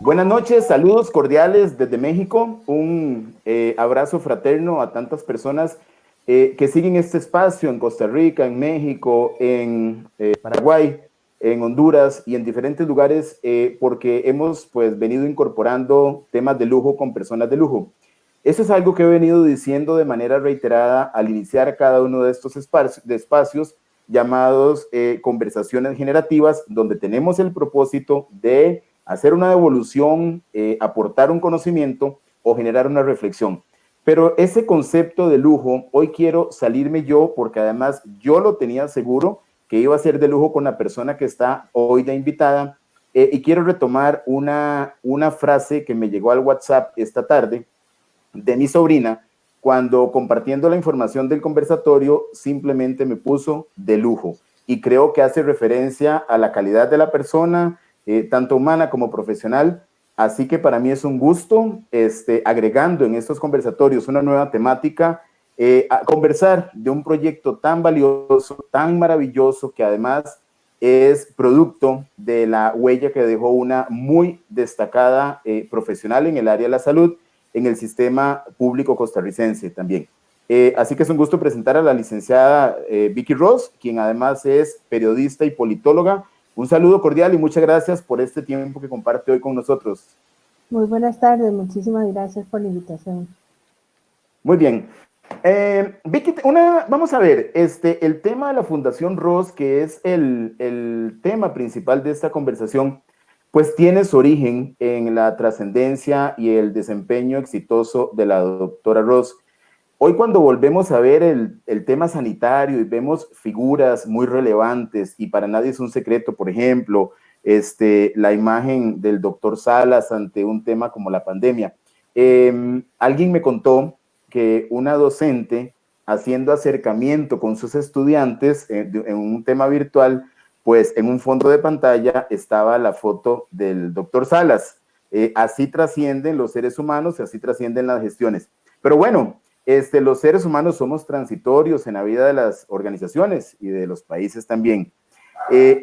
Buenas noches, saludos cordiales desde México, un abrazo fraterno a tantas personas que siguen este espacio en Costa Rica, en México, en Paraguay, en Honduras y en diferentes lugares porque hemos pues venido incorporando temas de lujo con personas de lujo. Eso es algo que he venido diciendo de manera reiterada al iniciar cada uno de estos espacios llamados conversaciones generativas, donde tenemos el propósito de hacer una evolución, aportar un conocimiento o generar una reflexión. Pero ese concepto de lujo, hoy quiero salirme yo, porque además yo lo tenía seguro que iba a ser de lujo con la persona que está hoy de invitada, y quiero retomar una frase que me llegó al WhatsApp esta tarde de mi sobrina, cuando compartiendo la información del conversatorio simplemente me puso de lujo, y creo que hace referencia a la calidad de la persona, tanto humana como profesional. Así que para mí es un gusto, agregando en estos conversatorios una nueva temática, a conversar de un proyecto tan valioso, tan maravilloso, que además es producto de la huella que dejó una muy destacada profesional en el área de la salud, en el sistema público costarricense también. Así que es un gusto presentar a la licenciada Vicky Ross, quien además es periodista y politóloga. Un saludo cordial y muchas gracias por este tiempo que comparte hoy con nosotros. Muy buenas tardes, muchísimas gracias por la invitación. Muy bien. Vicky, vamos a ver, el tema de la Fundación Ross, que es el tema principal de esta conversación, pues tiene su origen en la trascendencia y el desempeño exitoso de la doctora Ross. Hoy cuando volvemos a ver el tema sanitario y vemos figuras muy relevantes, y para nadie es un secreto, por ejemplo, la imagen del doctor Salas ante un tema como la pandemia. Alguien me contó que una docente haciendo acercamiento con sus estudiantes en un tema virtual, pues en un fondo de pantalla estaba la foto del doctor Salas. Así trascienden los seres humanos y así trascienden las gestiones. Pero bueno, los seres humanos somos transitorios en la vida de las organizaciones y de los países también.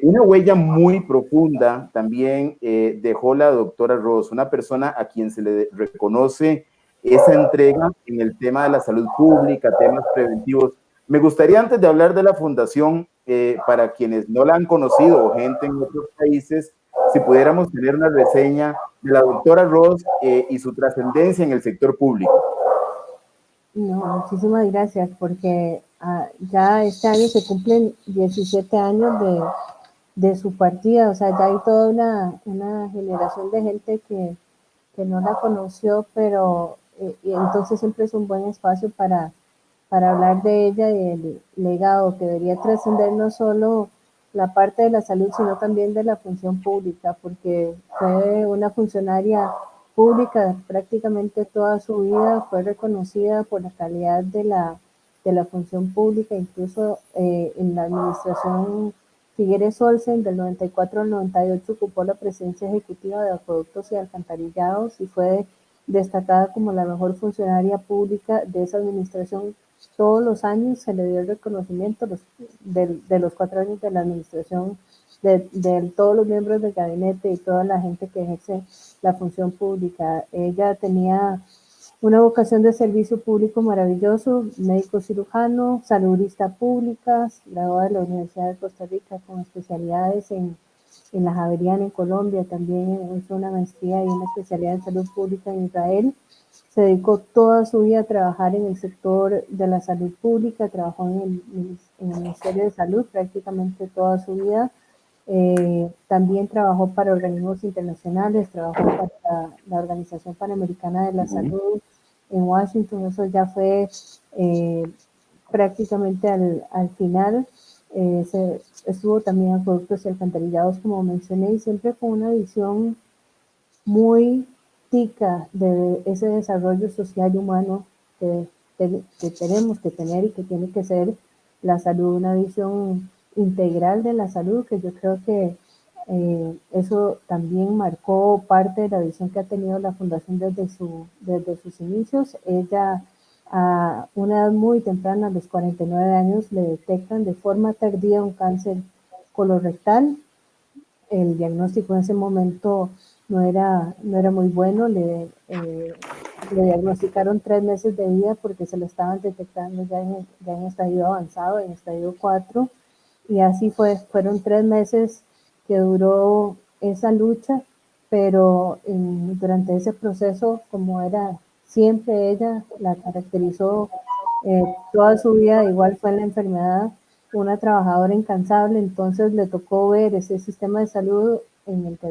Una huella muy profunda también dejó la doctora Ross, una persona a quien se le reconoce esa entrega en el tema de la salud pública, temas preventivos. Me gustaría, antes de hablar de la fundación, para quienes no la han conocido o gente en otros países, si pudiéramos tener una reseña de la doctora Ross y su trascendencia en el sector público. No, muchísimas gracias, porque ya este año se cumplen 17 años de su partida, o sea, ya hay toda una generación de gente que no la conoció, pero y entonces siempre es un buen espacio para hablar de ella y del legado que debería trascender no solo la parte de la salud, sino también de la función pública, porque fue una funcionaria pública prácticamente toda su vida, fue reconocida por la calidad de la función pública, incluso en la administración Figueres Olsen del 94 al 98 ocupó la presidencia ejecutiva de acueductos y alcantarillados y fue destacada como la mejor funcionaria pública de esa administración. Todos los años se le dio el reconocimiento de los 4 años de la administración, de todos los miembros del gabinete y toda la gente que ejerce la función pública. Ella tenía una vocación de servicio público maravilloso, médico cirujano, saludista pública, graduada de la Universidad de Costa Rica con especialidades en la Javeriana en Colombia, también hizo una maestría y una especialidad en salud pública en Israel. Se dedicó toda su vida a trabajar en el sector de la salud pública, trabajó en el Ministerio de Salud prácticamente toda su vida. También trabajó para organismos internacionales, trabajó para la Organización Panamericana de la Salud en Washington, eso ya fue prácticamente al final. Estuvo también a productos y alcantarillados, como mencioné, y siempre con una visión muy tica de ese desarrollo social y humano que tenemos que tener y que tiene que ser la salud, una visión integral de la salud, que yo creo que eso también marcó parte de la visión que ha tenido la Fundación desde sus inicios. Ella, a una edad muy temprana, a los 49 años, le detectan de forma tardía un cáncer colorectal. El diagnóstico en ese momento no era muy bueno, le diagnosticaron 3 meses de vida porque se lo estaban detectando ya en estadio avanzado, en estadio 4, y así fueron 3 meses que duró esa lucha, pero durante ese proceso, como era siempre ella, la caracterizó toda su vida, igual fue en la enfermedad, una trabajadora incansable, entonces le tocó ver ese sistema de salud en el que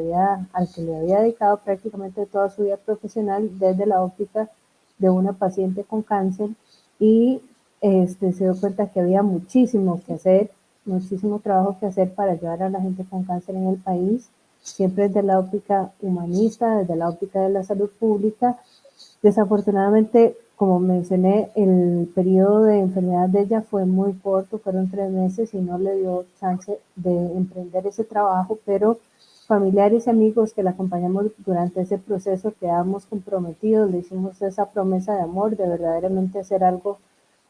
al que le había dedicado prácticamente toda su vida profesional desde la óptica de una paciente con cáncer y se dio cuenta que había muchísimo que hacer, muchísimo trabajo que hacer para ayudar a la gente con cáncer en el país, siempre desde la óptica humanista, desde la óptica de la salud pública. Desafortunadamente, como mencioné, el periodo de enfermedad de ella fue muy corto, fueron 3 meses y no le dio chance de emprender ese trabajo, pero familiares y amigos que la acompañamos durante ese proceso quedamos comprometidos, le hicimos esa promesa de amor, de verdaderamente hacer algo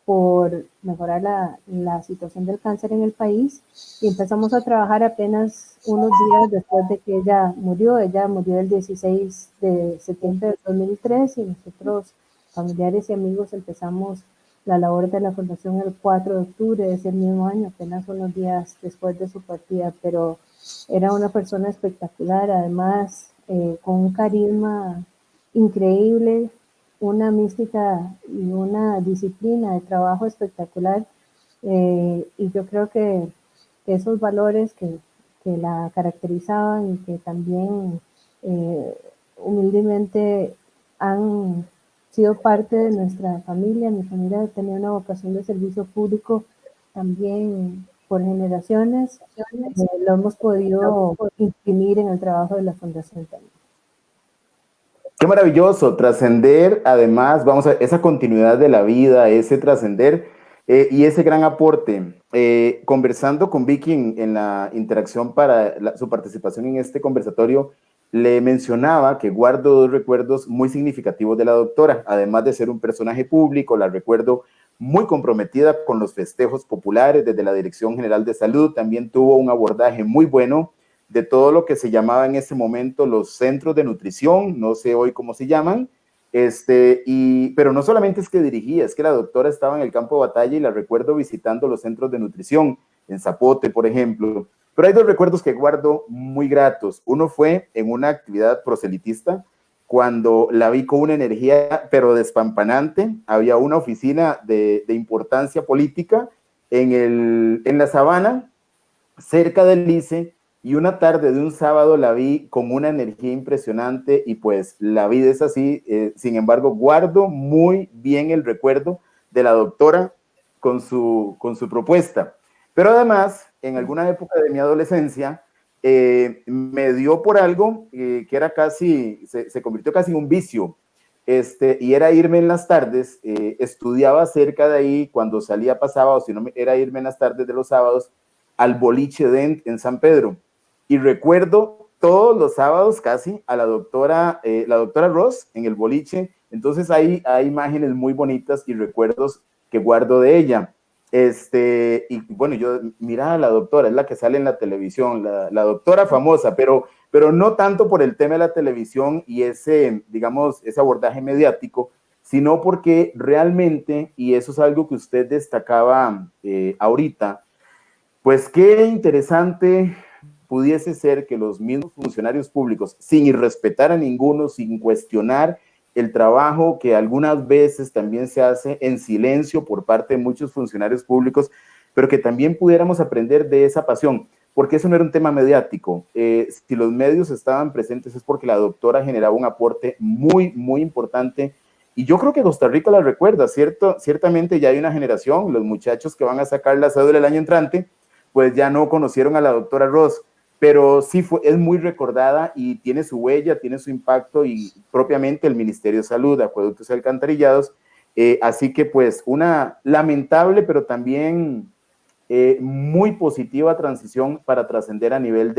por mejorar la situación del cáncer en el país y empezamos a trabajar apenas unos días después de que ella murió. Ella murió el 16 de septiembre del 2003 y nosotros, familiares y amigos, empezamos la labor de la fundación el 4 de octubre de ese mismo año, apenas unos días después de su partida, pero era una persona espectacular, además con un carisma increíble, una mística y una disciplina de trabajo espectacular, y yo creo que esos valores que la caracterizaban y que también eh, humildemente han sido parte de nuestra familia. Mi familia tenía una vocación de servicio público también por generaciones, lo hemos podido imprimir en el trabajo de la Fundación también. Qué maravilloso, trascender, además, vamos a esa continuidad de la vida, ese trascender y ese gran aporte. Conversando con Vicky en la interacción para su participación en este conversatorio, le mencionaba que guardo dos recuerdos muy significativos de la doctora. Además de ser un personaje público, la recuerdo muy comprometida con los festejos populares desde la Dirección General de Salud. También tuvo un abordaje muy bueno de todo lo que se llamaba en ese momento los centros de nutrición, no sé hoy cómo se llaman, pero no solamente es que dirigía, es que la doctora estaba en el campo de batalla y la recuerdo visitando los centros de nutrición, en Zapote, por ejemplo. Pero hay dos recuerdos que guardo muy gratos. Uno fue en una actividad proselitista, cuando la vi con una energía, pero despampanante. Había una oficina de importancia política en la Sabana, cerca del Lice, y una tarde de un sábado la vi con una energía impresionante y pues la vida es así. Sin embargo, guardo muy bien el recuerdo de la doctora con su propuesta. Pero además, en alguna época de mi adolescencia, me dio por algo que era casi, se convirtió casi en un vicio, y era irme en las tardes. Estudiaba cerca de ahí, cuando salía pasaba, o si no, era irme en las tardes de los sábados al boliche Dent en San Pedro. Y recuerdo todos los sábados casi a la doctora Ross en el boliche. Entonces hay imágenes muy bonitas y recuerdos que guardo de ella. Y bueno, mira a la doctora, es la que sale en la televisión, la doctora famosa, pero no tanto por el tema de la televisión y digamos, ese abordaje mediático, sino porque realmente, y eso es algo que usted destacaba ahorita, pues qué interesante pudiese ser que los mismos funcionarios públicos, sin irrespetar a ninguno, sin cuestionar el trabajo que algunas veces también se hace en silencio por parte de muchos funcionarios públicos, pero que también pudiéramos aprender de esa pasión, porque eso no era un tema mediático. Si los medios estaban presentes es porque la doctora generaba un aporte muy, muy importante. Y yo creo que Costa Rica la recuerda, ¿cierto? Ciertamente ya hay una generación, los muchachos que van a sacar la cédula el año entrante, pues ya no conocieron a la doctora Ross, pero sí es muy recordada y tiene su huella, tiene su impacto, y propiamente el Ministerio de Salud, Acueductos y Alcantarillados. Así que pues una lamentable, pero también muy positiva transición para trascender a nivel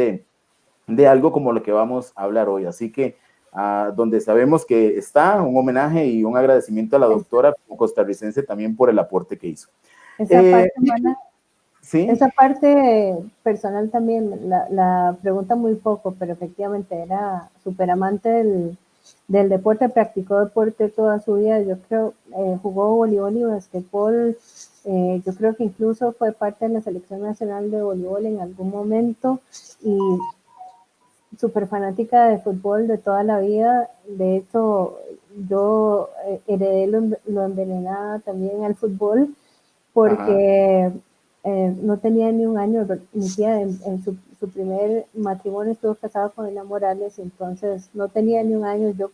de algo como lo que vamos a hablar hoy. Así que donde sabemos que está un homenaje y un agradecimiento a la doctora costarricense también por el aporte que hizo. Esa parte, Mana, ¿Sí? Esa parte personal también la pregunta muy poco, pero efectivamente era súper amante del deporte, practicó deporte toda su vida, yo creo, jugó voleibol y basquetbol, yo creo que incluso fue parte de la selección nacional de voleibol en algún momento y súper fanática de fútbol de toda la vida. De hecho, yo heredé lo envenenada también al fútbol Ajá. porque no tenía ni un año. Mi tía en su primer matrimonio estuvo casada con Ina Morales, entonces no tenía ni un año. Yo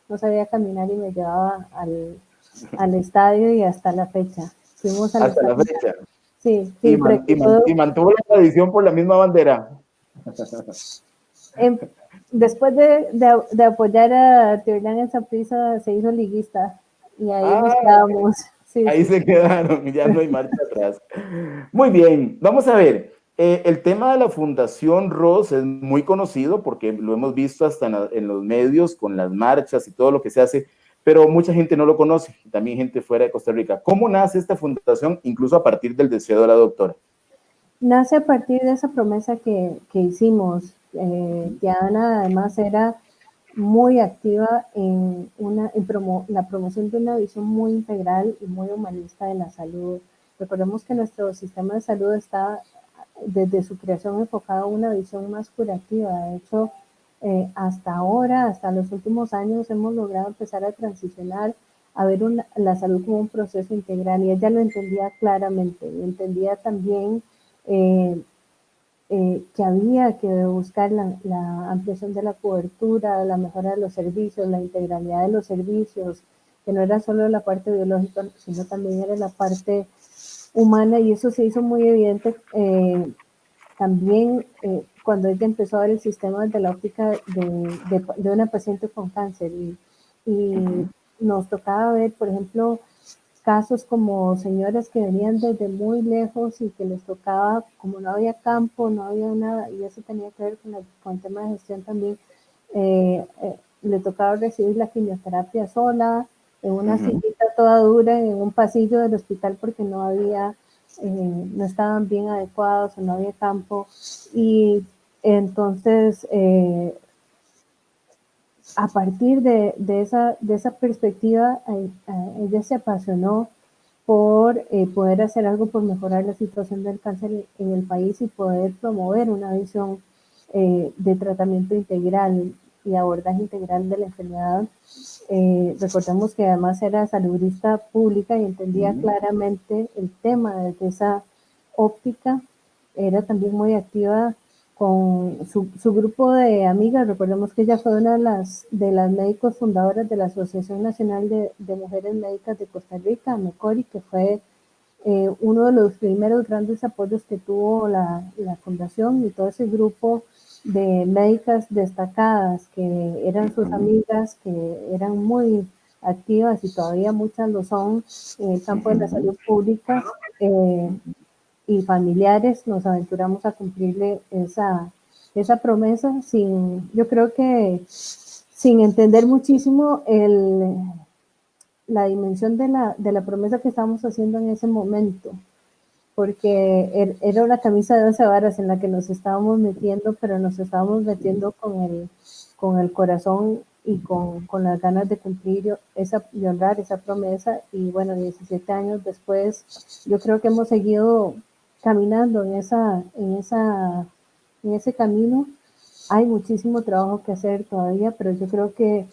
no sabía caminar y me llevaba al estadio y hasta la fecha. Fuimos al Hasta la estadio. fecha. Sí, sí, Y mantuvo la tradición por la misma bandera. Em, después de apoyar a Tiorlán en Saprissa, se hizo liguista y ahí nos Ah, quedamos. Sí, ahí sí. se quedaron, ya no hay marcha atrás. Muy bien, vamos a ver. El tema de la Fundación Ross es muy conocido porque lo hemos visto hasta en los medios con las marchas y todo lo que se hace, pero mucha gente no lo conoce, también gente fuera de Costa Rica. ¿Cómo nace esta fundación, incluso a partir del deseo de la doctora? Nace a partir de esa promesa que hicimos. Diana además era muy activa en la promoción de una visión muy integral y muy humanista de la salud. Recordemos que nuestro sistema de salud está desde su creación enfocado a una visión más curativa. De hecho, hasta ahora, hasta los últimos años, hemos logrado empezar a transicionar a ver la salud como un proceso integral y ella lo entendía claramente y entendía también eh, que había que buscar la ampliación de la cobertura, la mejora de los servicios, la integralidad de los servicios, que no era solo la parte biológica, sino también era la parte humana y eso se hizo muy evidente también cuando ella empezó a ver el sistema de la óptica de una paciente con cáncer y nos tocaba ver, por ejemplo, casos como señoras que venían desde muy lejos y que les tocaba, como no había campo, no había nada, y eso tenía que ver con el tema de gestión también, le tocaba recibir la quimioterapia sola, en una sillita toda dura, en un pasillo del hospital porque no había, no estaban bien adecuados o no había campo. Y entonces, a partir de esa perspectiva, ella se apasionó por poder hacer algo por mejorar la situación del cáncer en el país y poder promover una visión de tratamiento integral y abordaje integral de la enfermedad. Recordemos que además era salubrista pública y entendía claramente el tema desde esa óptica. Era también muy activa con su grupo de amigas. Recordemos que ella fue una de las médicos fundadoras de la Asociación Nacional de Mujeres Médicas de Costa Rica, MECORI, que fue uno de los primeros grandes apoyos que tuvo la fundación y todo ese grupo de médicas destacadas que eran sus amigas, que eran muy activas y todavía muchas lo son en el campo de la salud pública y familiares, nos aventuramos a cumplirle esa promesa yo creo que sin entender muchísimo la dimensión de la promesa que estábamos haciendo en ese momento, porque era una camisa de 11 varas en la que nos estábamos metiendo, pero nos estábamos metiendo con el corazón y con las ganas de cumplir y honrar esa promesa. Y bueno, 17 años después, yo creo que hemos seguido caminando en ese camino. Hay muchísimo trabajo que hacer todavía, pero yo creo que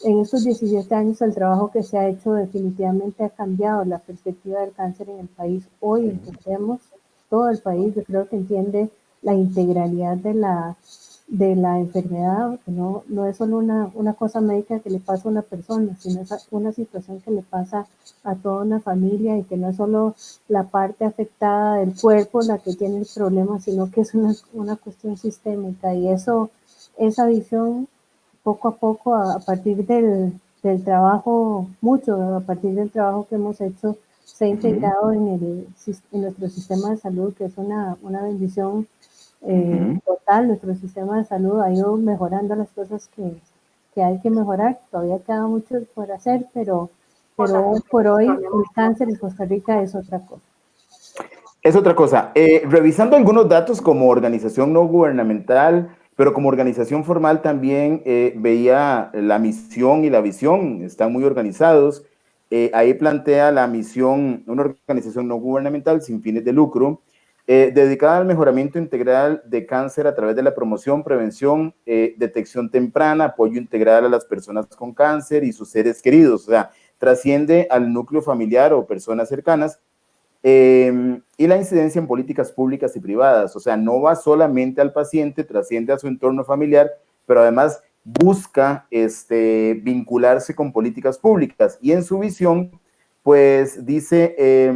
en estos 17 años el trabajo que se ha hecho definitivamente ha cambiado la perspectiva del cáncer en el país. Hoy entendemos, todo el país, yo creo que entiende la integralidad de la enfermedad, que no es solo una cosa médica que le pasa a una persona, sino es una situación que le pasa a toda una familia y que no es solo la parte afectada del cuerpo la que tiene el problema, sino que es una cuestión sistémica y esa visión poco a poco a partir del trabajo, mucho a partir del trabajo que hemos hecho, se ha integrado en nuestro sistema de salud, que es una bendición total. Nuestro sistema de salud ha ido mejorando las cosas que hay que mejorar. Todavía queda mucho por hacer, pero hoy por hoy el cáncer en Costa Rica es otra cosa. Es otra cosa. Revisando algunos datos como organización no gubernamental, pero como organización formal también veía la misión y la visión, están muy organizados. Ahí plantea la misión, una organización no gubernamental sin fines de lucro, dedicada al mejoramiento integral de cáncer a través de la promoción, prevención, detección temprana, apoyo integral a las personas con cáncer y sus seres queridos. O sea, trasciende al núcleo familiar o personas cercanas. Y la incidencia en políticas públicas y privadas, o sea, no va solamente al paciente, trasciende a su entorno familiar, pero además busca vincularse con políticas públicas. Y en su visión, pues dice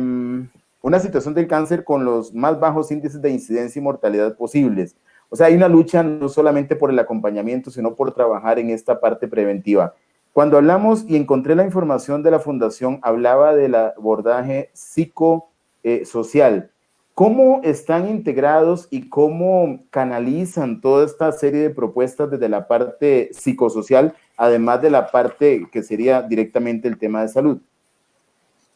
una situación del cáncer con los más bajos índices de incidencia y mortalidad posibles. O sea, hay una lucha no solamente por el acompañamiento, sino por trabajar en esta parte preventiva. Cuando hablamos y encontré la información de la fundación, hablaba del abordaje social. ¿Cómo están integrados y cómo canalizan toda esta serie de propuestas desde la parte psicosocial, además de la parte que sería directamente el tema de salud?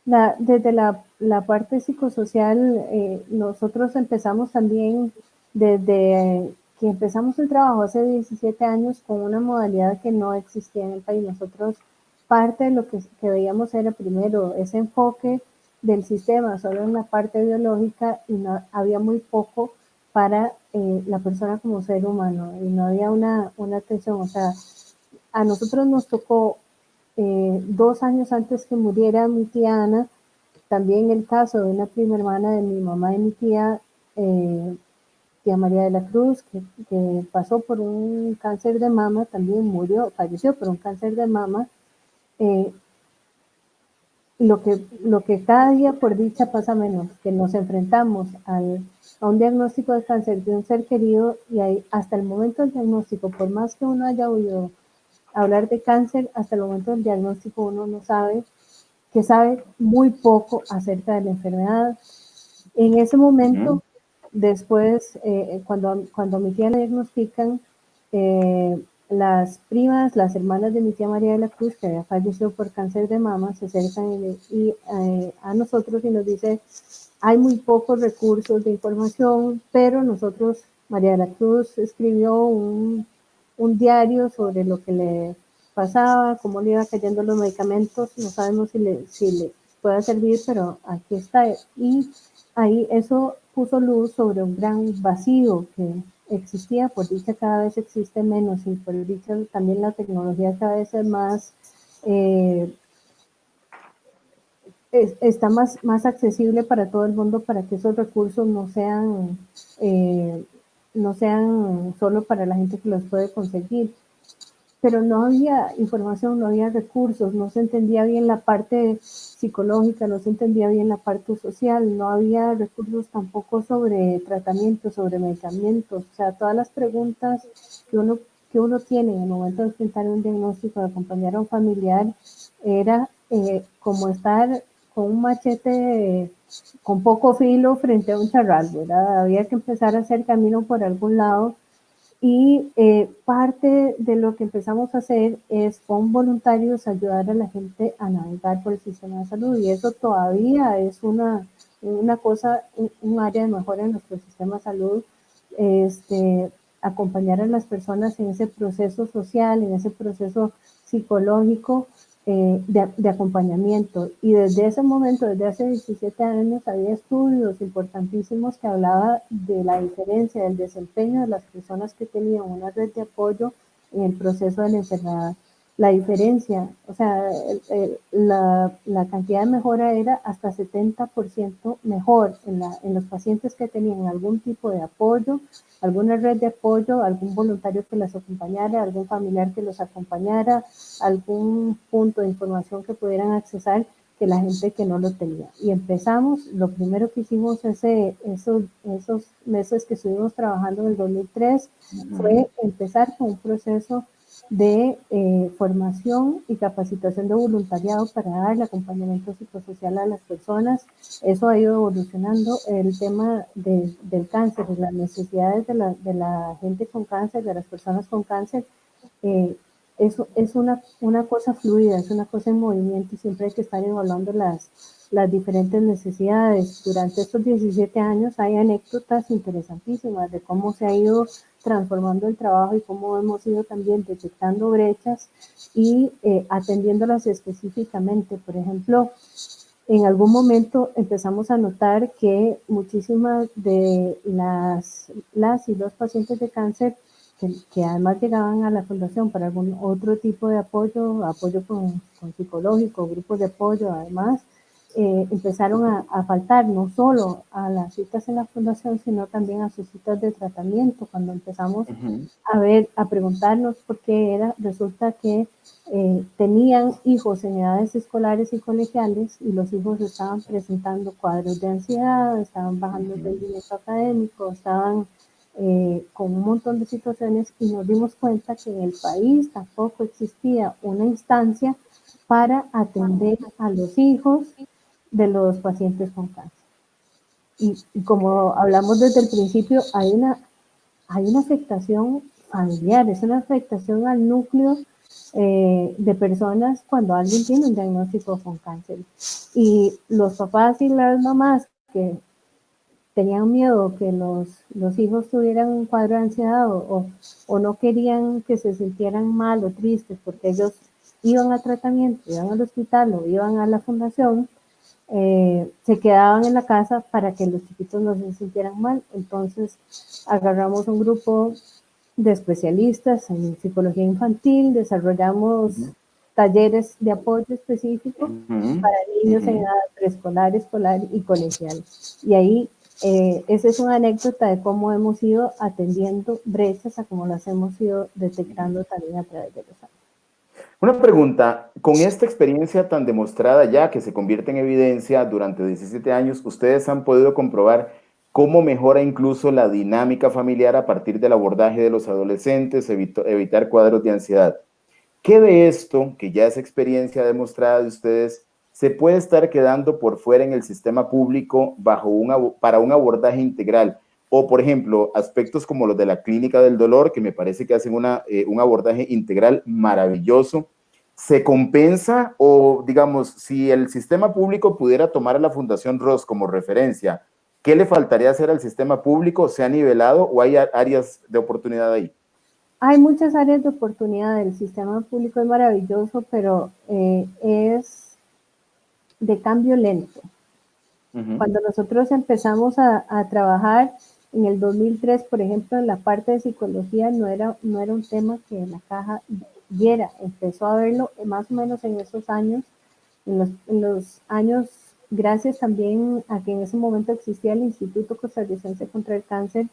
Desde la parte psicosocial, nosotros empezamos también desde que empezamos el trabajo hace 17 años con una modalidad que no existía en el país. Nosotros parte de lo que veíamos era primero ese enfoque del sistema solo en la parte biológica y no, había muy poco para la persona como ser humano y no había una atención. O sea, a nosotros nos tocó 2 años antes que muriera mi tía Ana, también el caso de una prima hermana de mi mamá y mi tía María de la Cruz, que pasó por un cáncer de mama, también murió, falleció por un cáncer de mama. Eh, lo que cada día por dicha pasa menos, que nos enfrentamos a un diagnóstico de cáncer de un ser querido y ahí, hasta el momento del diagnóstico, por más que uno haya oído hablar de cáncer, hasta el momento del diagnóstico uno no sabe, que sabe muy poco acerca de la enfermedad. En ese momento, después, cuando a mi tía le diagnostican, las primas, las hermanas de mi tía María de la Cruz, que había fallecido por cáncer de mama, se acercan a nosotros y nos dice, hay muy pocos recursos de información, pero nosotros, María de la Cruz escribió un diario sobre lo que le pasaba, cómo le iba cayendo los medicamentos, no sabemos si le pueda servir, pero aquí está. Y ahí eso puso luz sobre un gran vacío que existía, por dicha cada vez existe menos y por dicha también la tecnología cada vez es más, está más accesible para todo el mundo para que esos recursos eh, no sean solo para la gente que los puede conseguir. Pero no había información, no había recursos, no se entendía bien la parte psicológica, no se entendía bien la parte social, no había recursos tampoco sobre tratamientos, sobre medicamentos, o sea, todas las preguntas que uno tiene en el momento de enfrentar un diagnóstico, de acompañar a un familiar, era como estar con un machete con poco filo frente a un charral, ¿verdad? Había que empezar a hacer camino por algún lado y parte de lo que empezamos a hacer es con voluntarios ayudar a la gente a navegar por el sistema de salud y eso todavía es una cosa, un área de mejora en nuestro sistema de salud, acompañar a las personas en ese proceso social, en ese proceso psicológico de acompañamiento. Y desde ese momento, desde hace 17 años, había estudios importantísimos que hablaban de la diferencia del desempeño de las personas que tenían una red de apoyo en el proceso de la enfermedad. La diferencia, o sea, la cantidad de mejora era hasta 70% mejor en los pacientes que tenían algún tipo de apoyo, alguna red de apoyo, algún voluntario que las acompañara, algún familiar que los acompañara, algún punto de información que pudieran accesar que la gente que no lo tenía. Y empezamos, lo primero que hicimos esos meses que estuvimos trabajando en el 2003 fue empezar con un proceso de formación y capacitación de voluntariado para dar el acompañamiento psicosocial a las personas. Eso ha ido evolucionando. El tema del cáncer y las necesidades de la gente con cáncer, de las personas con cáncer, eso es una cosa fluida, es una cosa en movimiento y siempre hay que estar evaluando las diferentes necesidades. Durante estos 17 años hay anécdotas interesantísimas de cómo se ha ido transformando el trabajo y cómo hemos ido también detectando brechas y atendiéndolas específicamente. Por ejemplo, en algún momento empezamos a notar que muchísimas de las y los pacientes de cáncer que además llegaban a la fundación para algún otro tipo de apoyo, apoyo con psicológico, grupos de apoyo, además, empezaron a faltar no solo a las citas en la fundación, sino también a sus citas de tratamiento. Cuando empezamos a preguntarnos por qué era, resulta que tenían hijos en edades escolares y colegiales y los hijos estaban presentando cuadros de ansiedad, estaban bajando el rendimiento académico, estaban con un montón de situaciones y nos dimos cuenta que en el país tampoco existía una instancia para atender a los hijos de los pacientes con cáncer. Y como hablamos desde el principio, hay una afectación familiar, es una afectación al núcleo de personas cuando alguien tiene un diagnóstico con cáncer. Y los papás y las mamás que tenían miedo que los hijos tuvieran un cuadro de ansiedad o no querían que se sintieran mal o tristes porque ellos iban a tratamiento, iban al hospital o iban a la fundación, se quedaban en la casa para que los chiquitos no se sintieran mal. Entonces agarramos un grupo de especialistas en psicología infantil, desarrollamos talleres de apoyo específico para niños en edad preescolar, escolar y colegial. Y ahí, esa es una anécdota de cómo hemos ido atendiendo brechas a cómo las hemos ido detectando también a través de los años. Una pregunta, con esta experiencia tan demostrada ya que se convierte en evidencia durante 17 años, ¿ustedes han podido comprobar cómo mejora incluso la dinámica familiar a partir del abordaje de los adolescentes, evitar cuadros de ansiedad? ¿Qué de esto, que ya es experiencia demostrada de ustedes, se puede estar quedando por fuera en el sistema público para un abordaje integral? O, por ejemplo, aspectos como los de la clínica del dolor, que me parece que hacen un abordaje integral maravilloso. ¿Se compensa o, digamos, si el sistema público pudiera tomar a la Fundación Ross como referencia, qué le faltaría hacer al sistema público? ¿Se ha nivelado o hay áreas de oportunidad ahí? Hay muchas áreas de oportunidad. El sistema público es maravilloso, pero es de cambio lento. Cuando nosotros empezamos a trabajar en el 2003, por ejemplo, en la parte de psicología no era un tema que la caja viera. Empezó a verlo más o menos en esos años, en los años, gracias también a que en ese momento existía el Instituto Costarricense contra el Cáncer,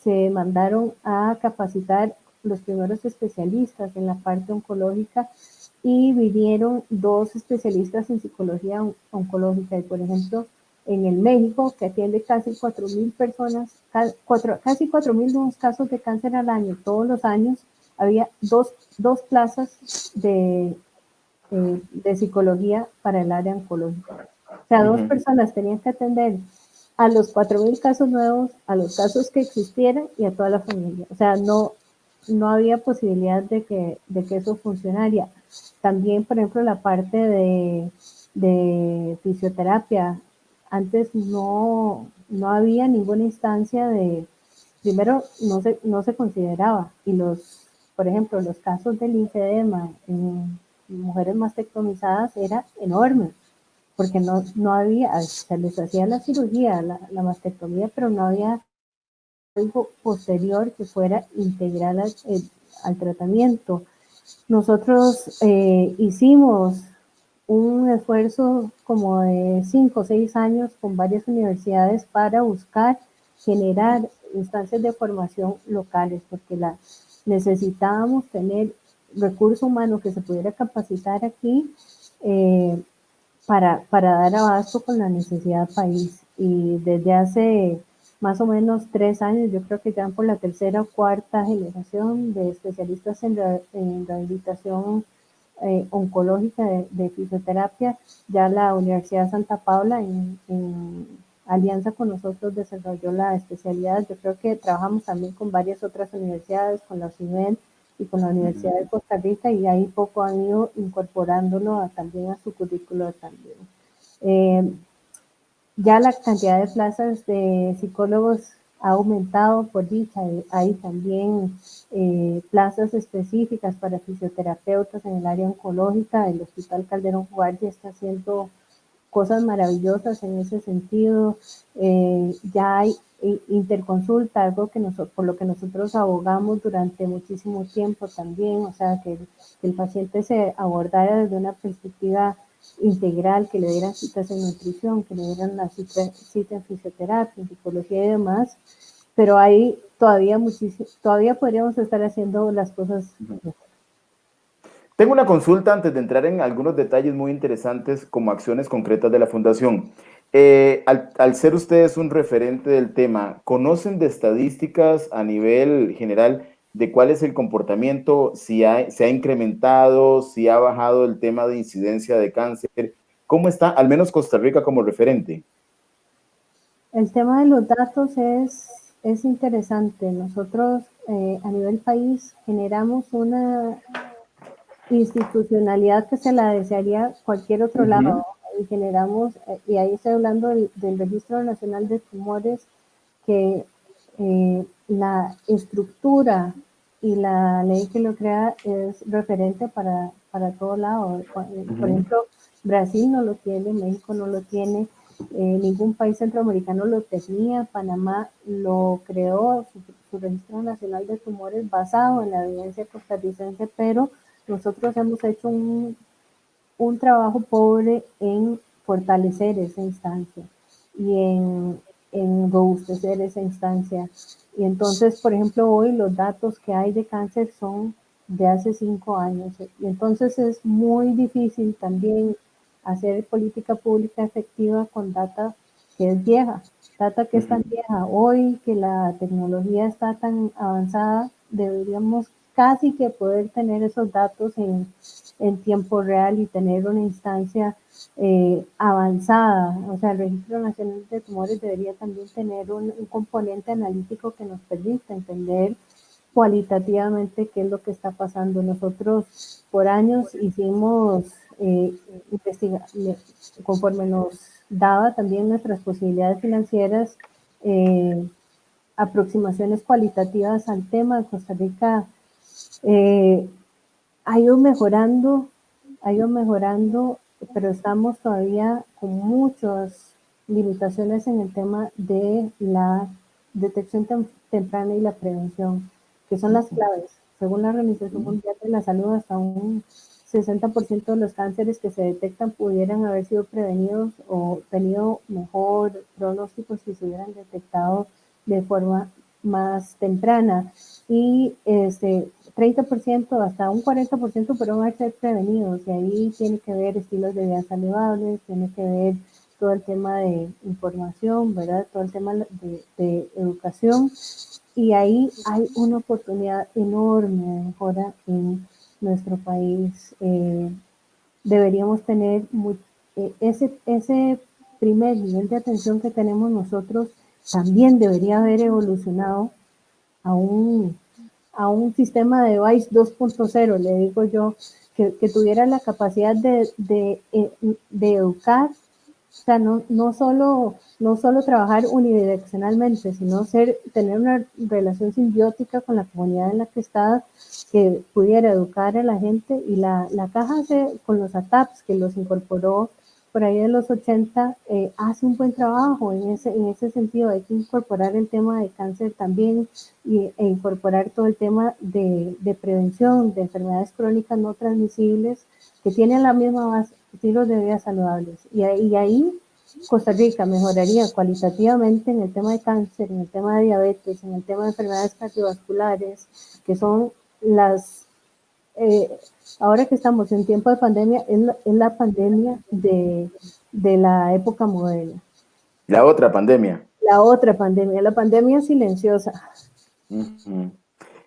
se mandaron a capacitar los primeros especialistas en la parte oncológica y vinieron 2 especialistas en psicología oncológica. Y por ejemplo, en el México, que atiende casi 4.000 personas, casi 4.000 nuevos casos de cáncer al año, todos los años, había dos plazas de psicología para el área oncológica. O sea, 2 personas tenían que atender a los 4.000 casos nuevos, a los casos que existieran y a toda la familia. O sea, no había posibilidad de que eso funcionara. También, por ejemplo, la parte de fisioterapia. Antes no había ninguna instancia primero no se consideraba. Y por ejemplo, los casos del linfedema en mujeres mastectomizadas era enorme, porque no había, se les hacía la cirugía, la mastectomía, pero no había algo posterior que fuera integral al tratamiento. Nosotros hicimos un esfuerzo como de 5 o 6 años con varias universidades para buscar generar instancias de formación locales, porque necesitábamos tener recurso humano que se pudiera capacitar aquí para dar abasto con la necesidad país. Y desde hace más o menos 3 años, yo creo que ya por la tercera o cuarta generación de especialistas en rehabilitación oncológica de fisioterapia, ya la Universidad de Santa Paula en alianza con nosotros desarrolló la especialidad. Yo creo que trabajamos también con varias otras universidades, con la CIMED y con la Universidad de Costa Rica, y ahí poco han ido incorporándolo también a su currículo también. Ya la cantidad de plazas de psicólogos ha aumentado, por dicha. Hay también plazas específicas para fisioterapeutas en el área oncológica. El Hospital Calderón Guardia está haciendo cosas maravillosas en ese sentido. Ya hay interconsulta, algo que por lo que nosotros abogamos durante muchísimo tiempo también, o sea, que el paciente se abordara desde una perspectiva integral, que le dieran citas en nutrición, que le dieran la cita en fisioterapia, en psicología y demás, pero hay todavía podríamos estar haciendo las cosas mejor. Tengo una consulta antes de entrar en algunos detalles muy interesantes como acciones concretas de la Fundación. Al ser ustedes un referente del tema, ¿conocen de estadísticas a nivel general de cuál es el comportamiento, si se ha incrementado, si ha bajado el tema de incidencia de cáncer? ¿Cómo está, al menos Costa Rica como referente? El tema de los datos es interesante. Nosotros a nivel país generamos una institucionalidad que se la desearía cualquier otro lado. Y generamos, y ahí estoy hablando del Registro Nacional de Tumores, que la estructura y la ley que lo crea es referente para todo lado. Por ejemplo, Brasil no lo tiene, México no lo tiene, ningún país centroamericano lo tenía. Panamá lo creó, su Registro Nacional de Tumores, basado en la evidencia costarricense, pero nosotros hemos hecho un trabajo pobre en fortalecer esa instancia y en robustecer esa instancia. Y entonces, por ejemplo, hoy los datos que hay de cáncer son de hace 5 años. Y entonces es muy difícil también hacer política pública efectiva con data que es vieja, data que es tan vieja. Hoy que la tecnología está tan avanzada, deberíamos casi que poder tener esos datos en tiempo real y tener una instancia avanzada. O sea, el Registro Nacional de Tumores debería también tener un componente analítico que nos permita entender cualitativamente qué es lo que está pasando. Nosotros por años hicimos conforme nos daba también nuestras posibilidades financieras, aproximaciones cualitativas al tema. De Costa Rica ha ido mejorando, pero estamos todavía con muchas limitaciones en el tema de la detección temprana y la prevención, que son las claves. Según la Organización Mundial de la Salud, hasta un 60% de los cánceres que se detectan pudieran haber sido prevenidos o tenido mejor pronóstico si se hubieran detectado de forma más temprana. Y 30% hasta un 40% podrán ser prevenidos, y ahí tiene que ver estilos de vida saludables, tiene que ver todo el tema de información, ¿verdad? Todo el tema de educación, y ahí hay una oportunidad enorme de mejora en nuestro país. Deberíamos tener ese primer nivel de atención que tenemos nosotros, también debería haber evolucionado a un sistema de device 2.0, le digo yo, que tuviera la capacidad de educar. O sea, no solo trabajar unidireccionalmente, sino tener una relación simbiótica con la comunidad en la que está, que pudiera educar a la gente. Y la caja con los ATAPs, que los incorporó por ahí de los 80, hace un buen trabajo en ese sentido. Hay que incorporar el tema de cáncer también e incorporar todo el tema de prevención de enfermedades crónicas no transmisibles, que tienen la misma base, estilos de vida saludables. Y ahí Costa Rica mejoraría cualitativamente en el tema de cáncer, en el tema de diabetes, en el tema de enfermedades cardiovasculares, que son ahora que estamos en tiempo de pandemia, es la pandemia de la época moderna. La otra pandemia. La otra pandemia, la pandemia silenciosa.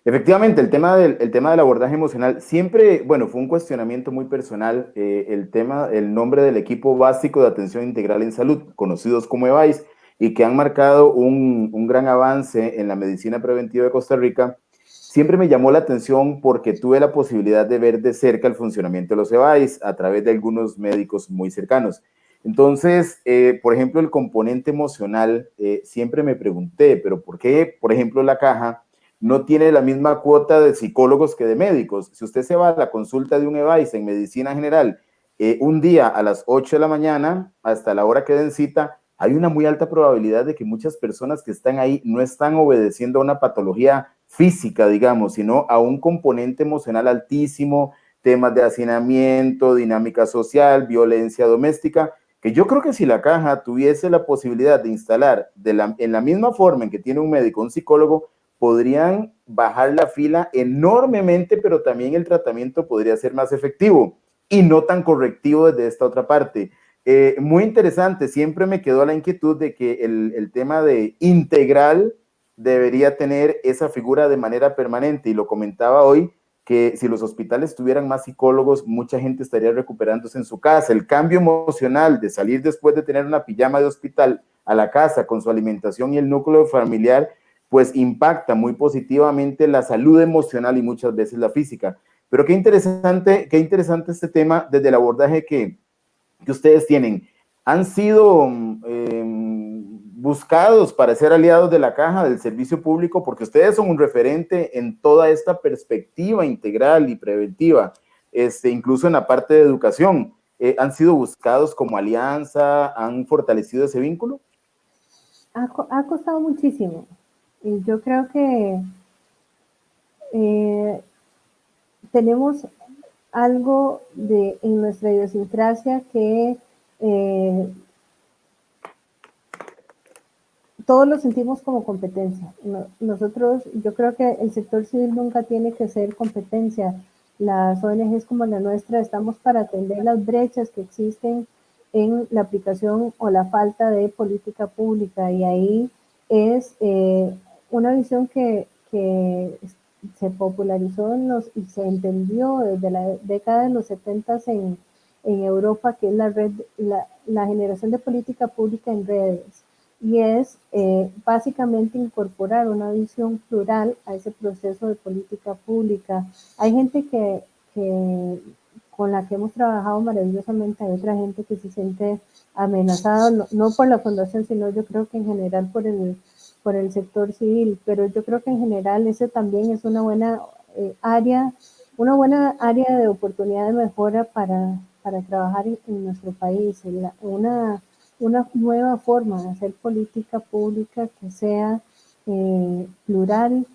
Efectivamente, el tema del abordaje emocional siempre, bueno, fue un cuestionamiento muy personal. El nombre del equipo básico de atención integral en salud, conocidos como EVAIS, y que han marcado un gran avance en la medicina preventiva de Costa Rica, siempre me llamó la atención porque tuve la posibilidad de ver de cerca el funcionamiento de los EVAIS a través de algunos médicos muy cercanos. Entonces, por ejemplo, el componente emocional, siempre me pregunté, pero ¿por qué, por ejemplo, la caja no tiene la misma cuota de psicólogos que de médicos? Si usted se va a la consulta de un EVAIS en medicina general, un día a las 8 de la mañana hasta la hora que den cita, hay una muy alta probabilidad de que muchas personas que están ahí no están obedeciendo a una patología física, digamos, sino a un componente emocional altísimo, temas de hacinamiento, dinámica social, violencia doméstica, que yo creo que si la caja tuviese la posibilidad de instalar en la misma forma en que tiene un médico, un psicólogo, podrían bajar la fila enormemente, pero también el tratamiento podría ser más efectivo y no tan correctivo desde esta otra parte. Muy interesante, siempre me quedó la inquietud de que el tema de integral debería tener esa figura de manera permanente, y lo comentaba hoy, que si los hospitales tuvieran más psicólogos, mucha gente estaría recuperándose en su casa. El cambio emocional de salir después de tener una pijama de hospital a la casa con su alimentación y el núcleo familiar, pues impacta muy positivamente la salud emocional y muchas veces la física. Pero qué interesante este tema desde el abordaje que ustedes tienen. ¿Han sido buscados para ser aliados de la caja del servicio público? Porque ustedes son un referente en toda esta perspectiva integral y preventiva, incluso en la parte de educación. ¿Han sido buscados como alianza? ¿Han fortalecido ese vínculo? Ha costado muchísimo. Y yo creo que tenemos algo en nuestra idiosincrasia que todos lo sentimos como competencia. Nosotros, yo creo que el sector civil nunca tiene que ser competencia. Las ONGs como la nuestra estamos para atender las brechas que existen en la aplicación o la falta de política pública, y ahí es una visión que se popularizó y se entendió desde la década de los 70 en Europa, que es la generación de política pública en redes, y es básicamente incorporar una visión plural a ese proceso de política pública. Hay gente con la que hemos trabajado maravillosamente, hay otra gente que se siente amenazada, no por la fundación, sino yo creo que en general por el sector civil, pero yo creo que en general ese también es una buena área de oportunidad de mejora para trabajar en nuestro país, una nueva forma de hacer política pública que sea plural,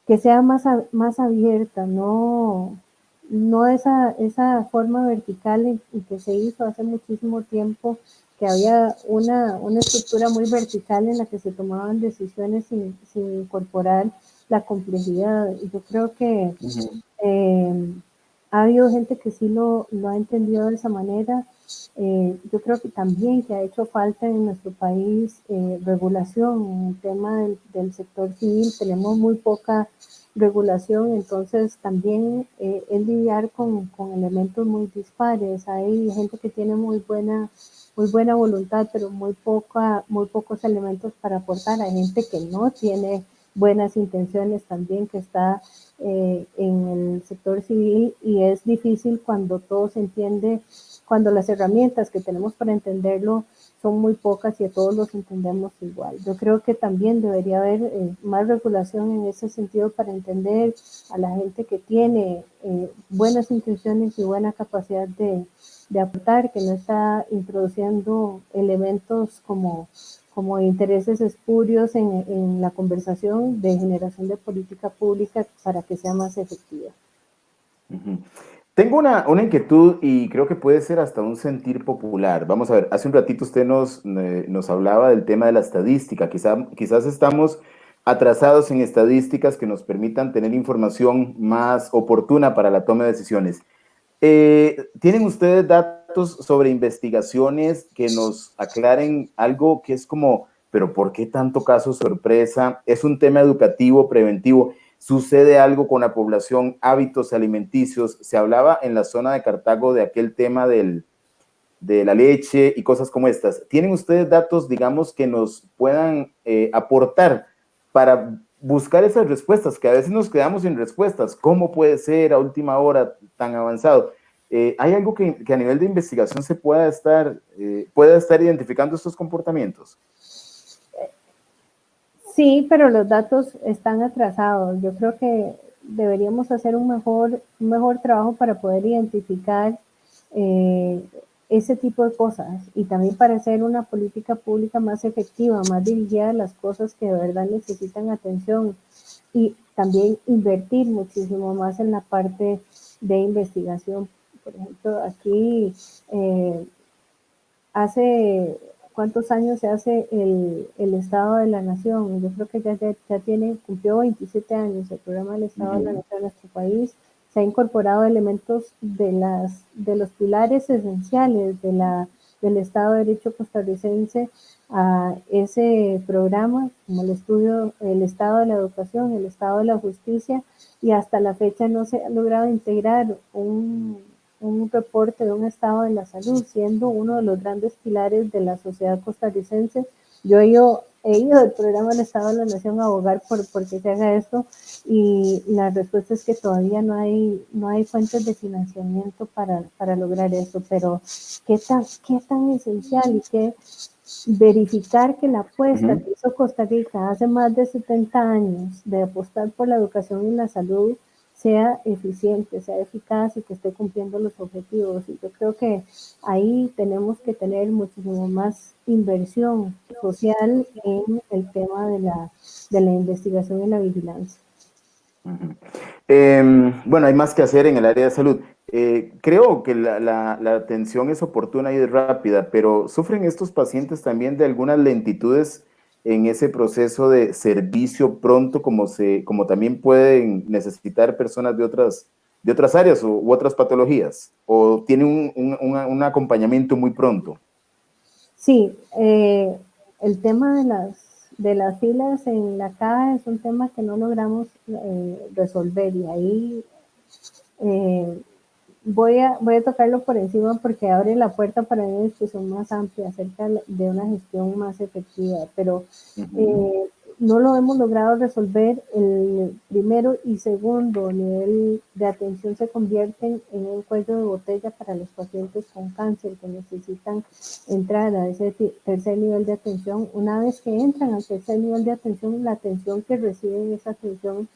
que sea más abierta, no esa forma vertical y que se hizo hace muchísimo tiempo, que había una estructura muy vertical en la que se tomaban decisiones sin incorporar la complejidad. Y yo creo que ha habido gente que sí lo ha entendido de esa manera. Yo creo que también que ha hecho falta en nuestro país regulación en el tema del sector civil. Tenemos muy poca regulación, entonces también es lidiar con elementos muy dispares. Hay gente que tiene muy buena voluntad, pero muy pocos elementos para aportar. Hay gente que no tiene buenas intenciones también, que está en el sector civil, y es difícil cuando todo se entiende, cuando las herramientas que tenemos para entenderlo son muy pocas y a todos los entendemos igual. Yo creo que también debería haber más regulación en ese sentido para entender a la gente que tiene buenas intenciones y buena capacidad de aportar, que no está introduciendo elementos como intereses espurios en la conversación de generación de política pública para que sea más efectiva. Tengo una inquietud y creo que puede ser hasta un sentir popular. Vamos a ver, hace un ratito usted nos hablaba del tema de la estadística. Quizás estamos atrasados en estadísticas que nos permitan tener información más oportuna para la toma de decisiones. ¿Tienen ustedes datos sobre investigaciones que nos aclaren algo que es como, pero ¿por qué tanto caso sorpresa? ¿Es un tema educativo, preventivo? ¿Sucede algo con la población, hábitos alimenticios? Se hablaba en la zona de Cartago de aquel tema de la leche y cosas como estas. ¿Tienen ustedes datos, digamos, que nos puedan aportar para buscar esas respuestas, que a veces nos quedamos sin respuestas? ¿Cómo puede ser a última hora tan avanzado? ¿hay algo que a nivel de investigación se pueda estar identificando estos comportamientos? Sí, pero los datos están atrasados. Yo creo que deberíamos hacer un mejor trabajo para poder identificar eh, ese tipo de cosas y también para hacer una política pública más efectiva, más dirigida a las cosas que de verdad necesitan atención y también invertir muchísimo más en la parte de investigación. Por ejemplo, aquí hace cuántos años se hace el Estado de la Nación. Yo creo que cumplió 27 años el programa del Estado de la Nación en nuestro país. Se ha incorporado elementos de los pilares esenciales del Estado de Derecho costarricense a ese programa, como el Estado de la Educación, el Estado de la Justicia, y hasta la fecha no se ha logrado integrar un reporte de un estado de la salud, siendo uno de los grandes pilares de la sociedad costarricense. Yo he ido al programa del Estado de la Nación a abogar por que se haga esto y la respuesta es que todavía no hay fuentes de financiamiento para lograr eso, pero qué tan esencial y qué verificar que la apuesta que hizo Costa Rica hace más de 70 años de apostar por la educación y la salud sea eficiente, sea eficaz y que esté cumpliendo los objetivos. Y yo creo que ahí tenemos que tener muchísimo más inversión social en el tema de la investigación y la vigilancia. Bueno, hay más que hacer en el área de salud. Creo que la atención es oportuna y rápida, pero ¿sufren estos pacientes también de algunas lentitudes en ese proceso de servicio pronto, como también pueden necesitar personas de otras áreas u otras patologías? ¿O tienen un acompañamiento muy pronto? Sí, el tema de las filas en la caja es un tema que no logramos resolver y ahí voy a tocarlo por encima porque abre la puerta para una discusión más amplia acerca de una gestión más efectiva, pero no lo hemos logrado resolver. El primero y segundo nivel de atención se convierten en un cuello de botella para los pacientes con cáncer que necesitan entrar a ese tercer nivel de atención. Una vez que entran al tercer nivel de atención, la atención que reciben es atención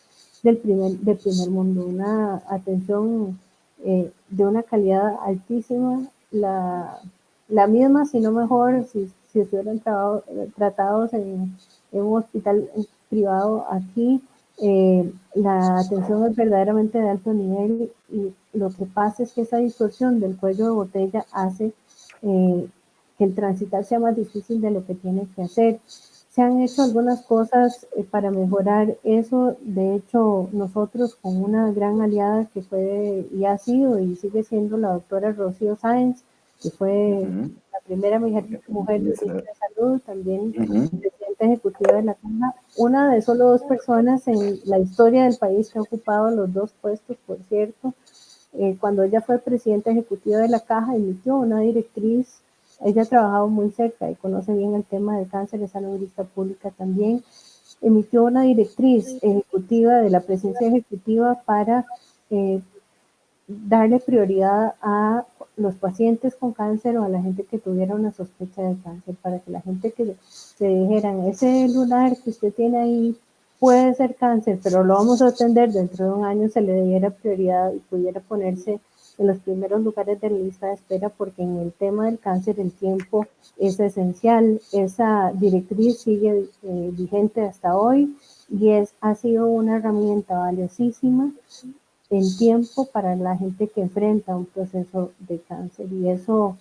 del primer mundo, una atención de una calidad altísima, la misma, si no mejor, si estuvieran tratados en un hospital privado aquí. La atención es verdaderamente de alto nivel y lo que pasa es que esa distorsión del cuello de botella hace que el transitar sea más difícil de lo que tiene que hacer. Se han hecho algunas cosas para mejorar eso. De hecho, nosotros con una gran aliada que fue y ha sido y sigue siendo la doctora Rocío Sáenz, que fue la primera mujer ministra de Salud, también presidenta ejecutiva de la Caja, una de solo dos personas en la historia del país que ha ocupado los dos puestos, por cierto. Cuando ella fue presidenta ejecutiva de la Caja, emitió una directriz. Ella ha trabajado muy cerca y conoce bien el tema del cáncer, es analista pública también. Emitió una directriz ejecutiva de la presencia ejecutiva para darle prioridad a los pacientes con cáncer o a la gente que tuviera una sospecha de cáncer, para que la gente que se dijeran, ese lunar que usted tiene ahí puede ser cáncer, pero lo vamos a atender dentro de un año, se le diera prioridad y pudiera ponerse en los primeros lugares de la lista de espera, porque en el tema del cáncer el tiempo es esencial. Esa directriz sigue vigente hasta hoy y ha sido una herramienta valiosísima en tiempo para la gente que enfrenta un proceso de cáncer. Y eso,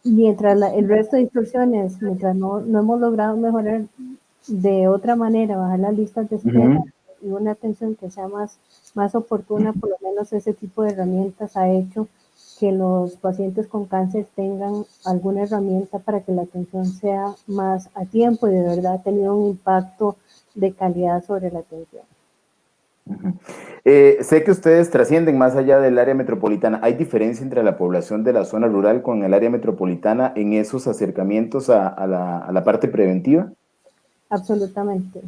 mientras el resto de distorsiones, mientras no hemos logrado mejorar de otra manera, bajar las listas de espera y una atención que sea más oportuna, por lo menos ese tipo de herramientas ha hecho que los pacientes con cáncer tengan alguna herramienta para que la atención sea más a tiempo y de verdad ha tenido un impacto de calidad sobre la atención. Sé que ustedes trascienden más allá del área metropolitana. ¿Hay diferencia entre la población de la zona rural con el área metropolitana en esos acercamientos a la parte preventiva? Absolutamente.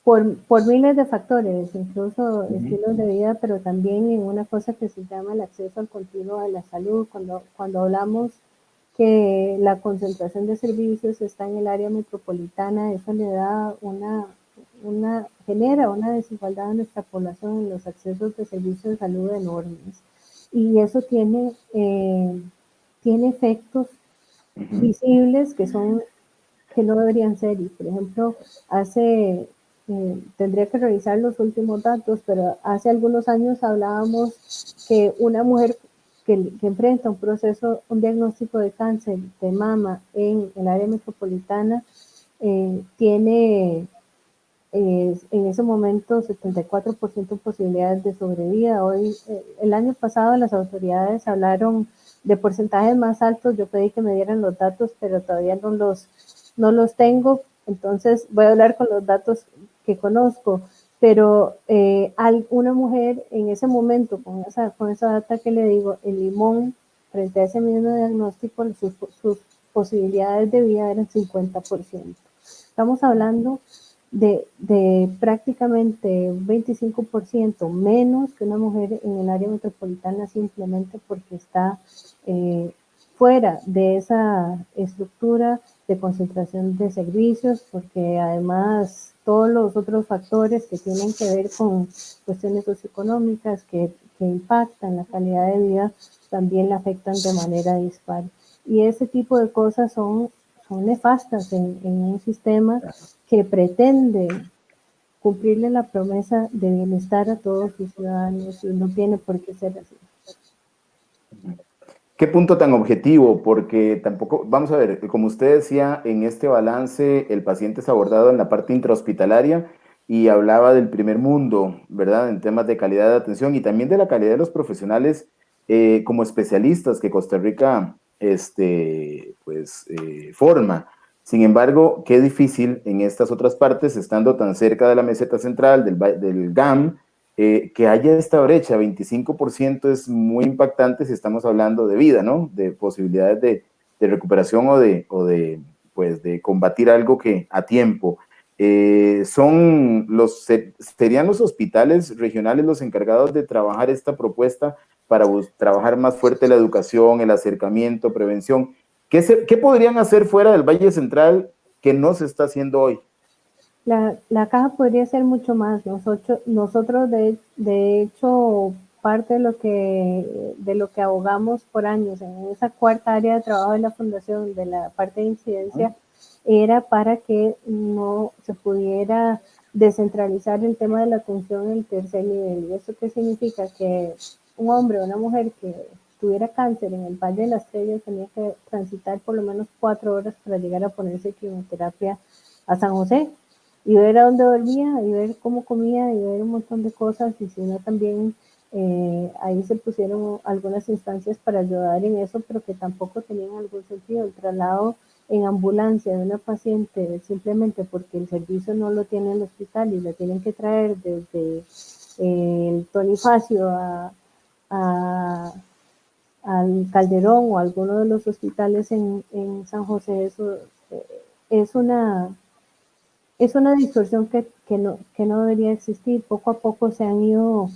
por miles de factores, incluso estilos de vida, pero también en una cosa que se llama el acceso al continuo de la salud. Cuando hablamos que la concentración de servicios está en el área metropolitana, eso le da genera una desigualdad en nuestra población en los accesos de servicios de salud enormes. Y eso tiene efectos visibles que no deberían ser. Y, por ejemplo, tendría que revisar los últimos datos, pero hace algunos años hablábamos que una mujer que enfrenta un diagnóstico de cáncer de mama en el área metropolitana tiene en ese momento 74% de posibilidades de sobrevida. Hoy, el año pasado las autoridades hablaron de porcentajes más altos. Yo pedí que me dieran los datos, pero todavía no los tengo, entonces voy a hablar con los datos que conozco. Pero una mujer en ese momento, con esa data que le digo, el limón, frente a ese mismo diagnóstico, sus posibilidades de vida eran 50%. Estamos hablando de prácticamente un 25% menos que una mujer en el área metropolitana, simplemente porque está fuera de esa estructura de concentración de servicios, porque además todos los otros factores que tienen que ver con cuestiones socioeconómicas que impactan la calidad de vida también la afectan de manera dispar. Y ese tipo de cosas son nefastas en un sistema que pretende cumplirle la promesa de bienestar a todos sus ciudadanos, y no tiene por qué ser así. ¿Qué punto tan objetivo? Porque tampoco, vamos a ver, como usted decía, en este balance el paciente es abordado en la parte intrahospitalaria y hablaba del primer mundo, ¿verdad? En temas de calidad de atención y también de la calidad de los profesionales como especialistas que Costa Rica forma. Sin embargo, qué difícil en estas otras partes, estando tan cerca de la meseta central, del GAM, que haya esta brecha, 25% es muy impactante si estamos hablando de vida, ¿no? De posibilidades de recuperación o de combatir algo que a tiempo. ¿Serían los hospitales regionales los encargados de trabajar esta propuesta para trabajar más fuerte la educación, el acercamiento, prevención? ¿Qué podrían hacer fuera del Valle Central que no se está haciendo hoy? La caja podría ser mucho más. Nosotros de hecho, parte de lo que abogamos por años en esa cuarta área de trabajo de la fundación, de la parte de incidencia, era para que no se pudiera descentralizar el tema de la atención en el tercer nivel. ¿Y eso qué significa? Que un hombre o una mujer que tuviera cáncer en el Valle de las Estrellas tenía que transitar por lo menos 4 horas para llegar a ponerse quimioterapia a San José, y ver a dónde dormía, y ver cómo comía, y ver un montón de cosas. Y si no, también ahí se pusieron algunas instancias para ayudar en eso, pero que tampoco tenían algún sentido. El traslado en ambulancia de una paciente simplemente porque el servicio no lo tiene el hospital y la tienen que traer desde el Tonifacio al Calderón o a alguno de los hospitales en San José, eso es una distorsión que no debería existir. Poco a poco se han ido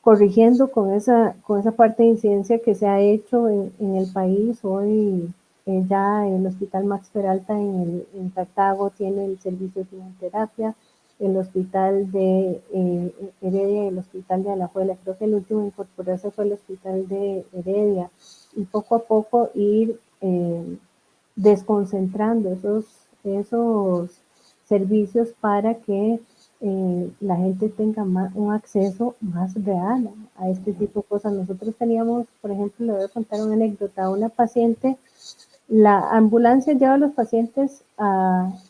corrigiendo con esa parte de incidencia que se ha hecho en el país. Hoy ya el Hospital Max Peralta en Cartago tiene el servicio de quimioterapia, el Hospital de Heredia y el Hospital de Alajuela. Creo que el último en incorporarse fue el Hospital de Heredia. Y poco a poco ir desconcentrando esos servicios para que la gente tenga un acceso más real a este tipo de cosas. Nosotros teníamos, por ejemplo, le voy a contar una anécdota, una paciente, la ambulancia lleva a los pacientes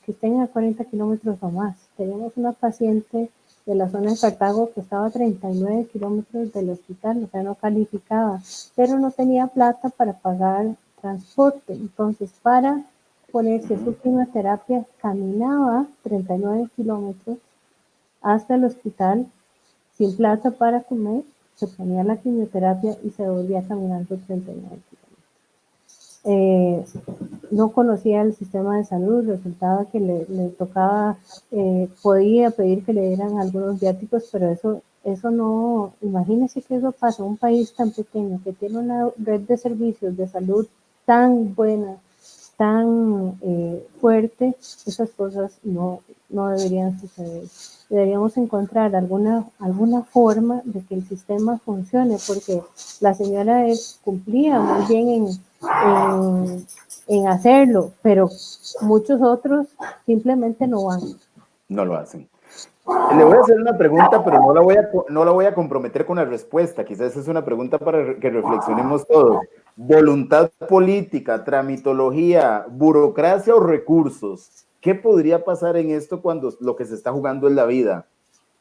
que estén a 40 kilómetros o más. Teníamos una paciente de la zona de Cartago que estaba a 39 kilómetros del hospital, o sea, no calificaba, pero no tenía plata para pagar transporte. Entonces, para ponerse su quimioterapia, caminaba 39 kilómetros hasta el hospital sin plata para comer, se ponía la quimioterapia y se volvía caminando 39 kilómetros. no conocía el sistema de salud, resultaba que le tocaba, podía pedir que le dieran algunos viáticos, pero eso no, imagínense que eso pasa en un país tan pequeño que tiene una red de servicios de salud tan buena, tan fuerte, esas cosas no deberían suceder. Deberíamos encontrar alguna forma de que el sistema funcione, porque la señora cumplía muy bien en hacerlo, pero muchos otros simplemente no van. No lo hacen. Le voy a hacer una pregunta, pero no la voy a comprometer con la respuesta. Quizás es una pregunta para que reflexionemos todos. Voluntad política, tramitología, burocracia o recursos. ¿Qué podría pasar en esto cuando lo que se está jugando es la vida?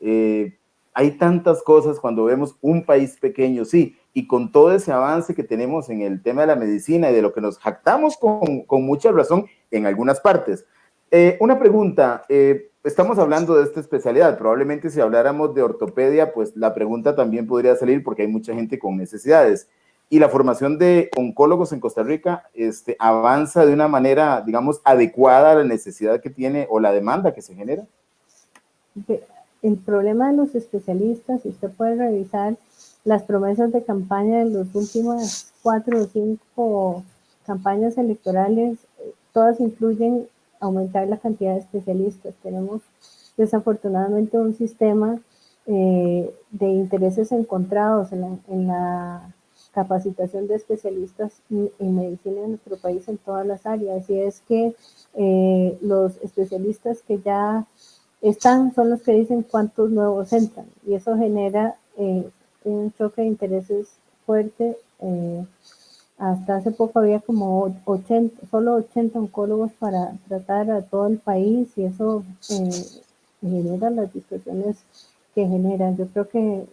Hay tantas cosas cuando vemos un país pequeño, sí, y con todo ese avance que tenemos en el tema de la medicina y de lo que nos jactamos con mucha razón en algunas partes. Una pregunta, estamos hablando de esta especialidad, probablemente si habláramos de ortopedia, pues la pregunta también podría salir porque hay mucha gente con necesidades. Y la formación de oncólogos en Costa Rica avanza de una manera, digamos, adecuada a la necesidad que tiene o la demanda que se genera. El problema de los especialistas, si usted puede revisar las promesas de campaña de las últimas 4 o 5 campañas electorales, todas incluyen aumentar la cantidad de especialistas. Tenemos desafortunadamente un sistema de intereses encontrados en la capacitación de especialistas en medicina en nuestro país en todas las áreas, y es que los especialistas que ya son los que dicen cuántos nuevos entran, y eso genera un choque de intereses fuerte. Hasta hace poco había como solo 80 oncólogos para tratar a todo el país, y eso genera las discusiones que generan. Yo creo que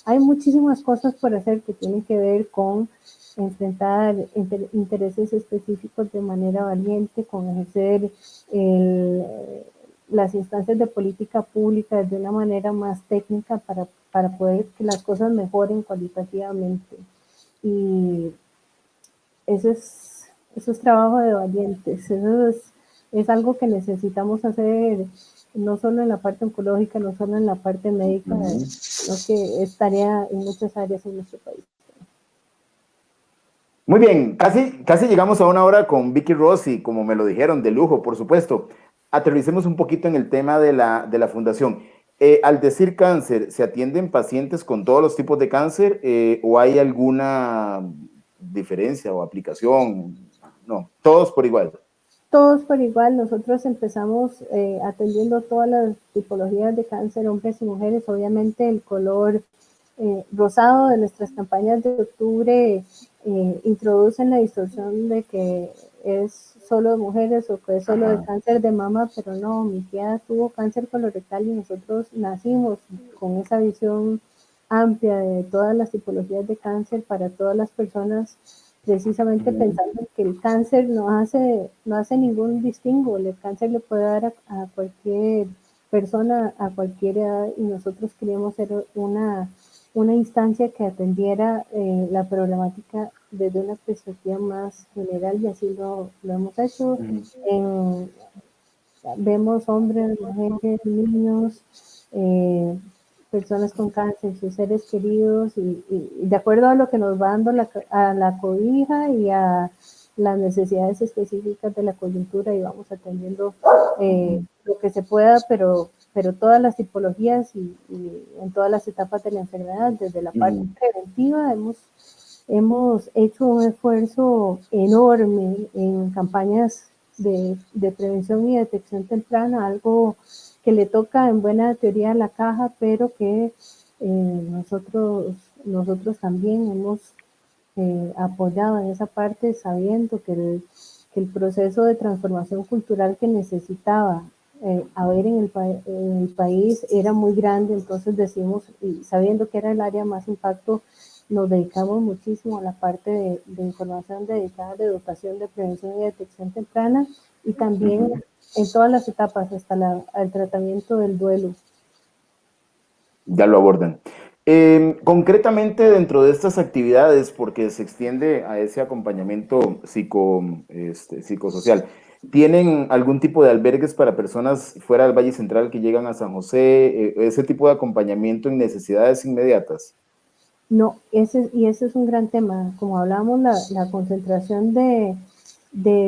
hay muchísimas cosas por hacer que tienen que ver con enfrentar intereses específicos de manera valiente, con ejercer las instancias de política pública de una manera más técnica para poder que las cosas mejoren cualitativamente. Y eso es trabajo de valientes, eso es algo que necesitamos hacer, no solo en la parte oncológica, no solo en la parte médica, sino que es tarea en muchas áreas en nuestro país. Muy bien, casi llegamos a una hora con Vicky Rossi, como me lo dijeron, de lujo, por supuesto. Aterricemos un poquito en el tema de la fundación. Al decir cáncer, ¿se atienden pacientes con todos los tipos de cáncer o hay alguna diferencia o aplicación? No, todos por igual. Todos por igual. Nosotros empezamos atendiendo todas las tipologías de cáncer, hombres y mujeres. Obviamente el color rosado de nuestras campañas de octubre introducen la distorsión de que es solo de mujeres o que es solo de cáncer de mama, pero no, mi tía tuvo cáncer colorectal y nosotros nacimos con esa visión amplia de todas las tipologías de cáncer para todas las personas, precisamente pensando que el cáncer no hace ningún distingo. El cáncer le puede dar a cualquier persona, a cualquier edad, y nosotros queríamos ser una instancia que atendiera la problemática desde una perspectiva más general, y así lo hemos hecho. Vemos hombres, mujeres, niños, personas con cáncer, sus seres queridos, y de acuerdo a lo que nos va dando a la cobija y a las necesidades específicas de la coyuntura, y vamos atendiendo lo que se pueda, pero todas las tipologías y en todas las etapas de la enfermedad. Desde la parte preventiva hemos hecho un esfuerzo enorme en campañas de prevención y detección temprana, algo que le toca en buena teoría a la caja, pero que nosotros también hemos apoyado en esa parte, sabiendo que el proceso de transformación cultural que necesitaba haber en el país era muy grande. Entonces decimos, y sabiendo que era el área más impacto, nos dedicamos muchísimo a la parte de información dedicada de educación, de prevención y detección temprana, y también en todas las etapas hasta el tratamiento del duelo. Ya lo abordan. Concretamente dentro de estas actividades, porque se extiende a ese acompañamiento psicosocial, ¿tienen algún tipo de albergues para personas fuera del Valle Central que llegan a San José? Ese tipo de acompañamiento en necesidades inmediatas. No, ese es un gran tema. Como hablábamos, la concentración de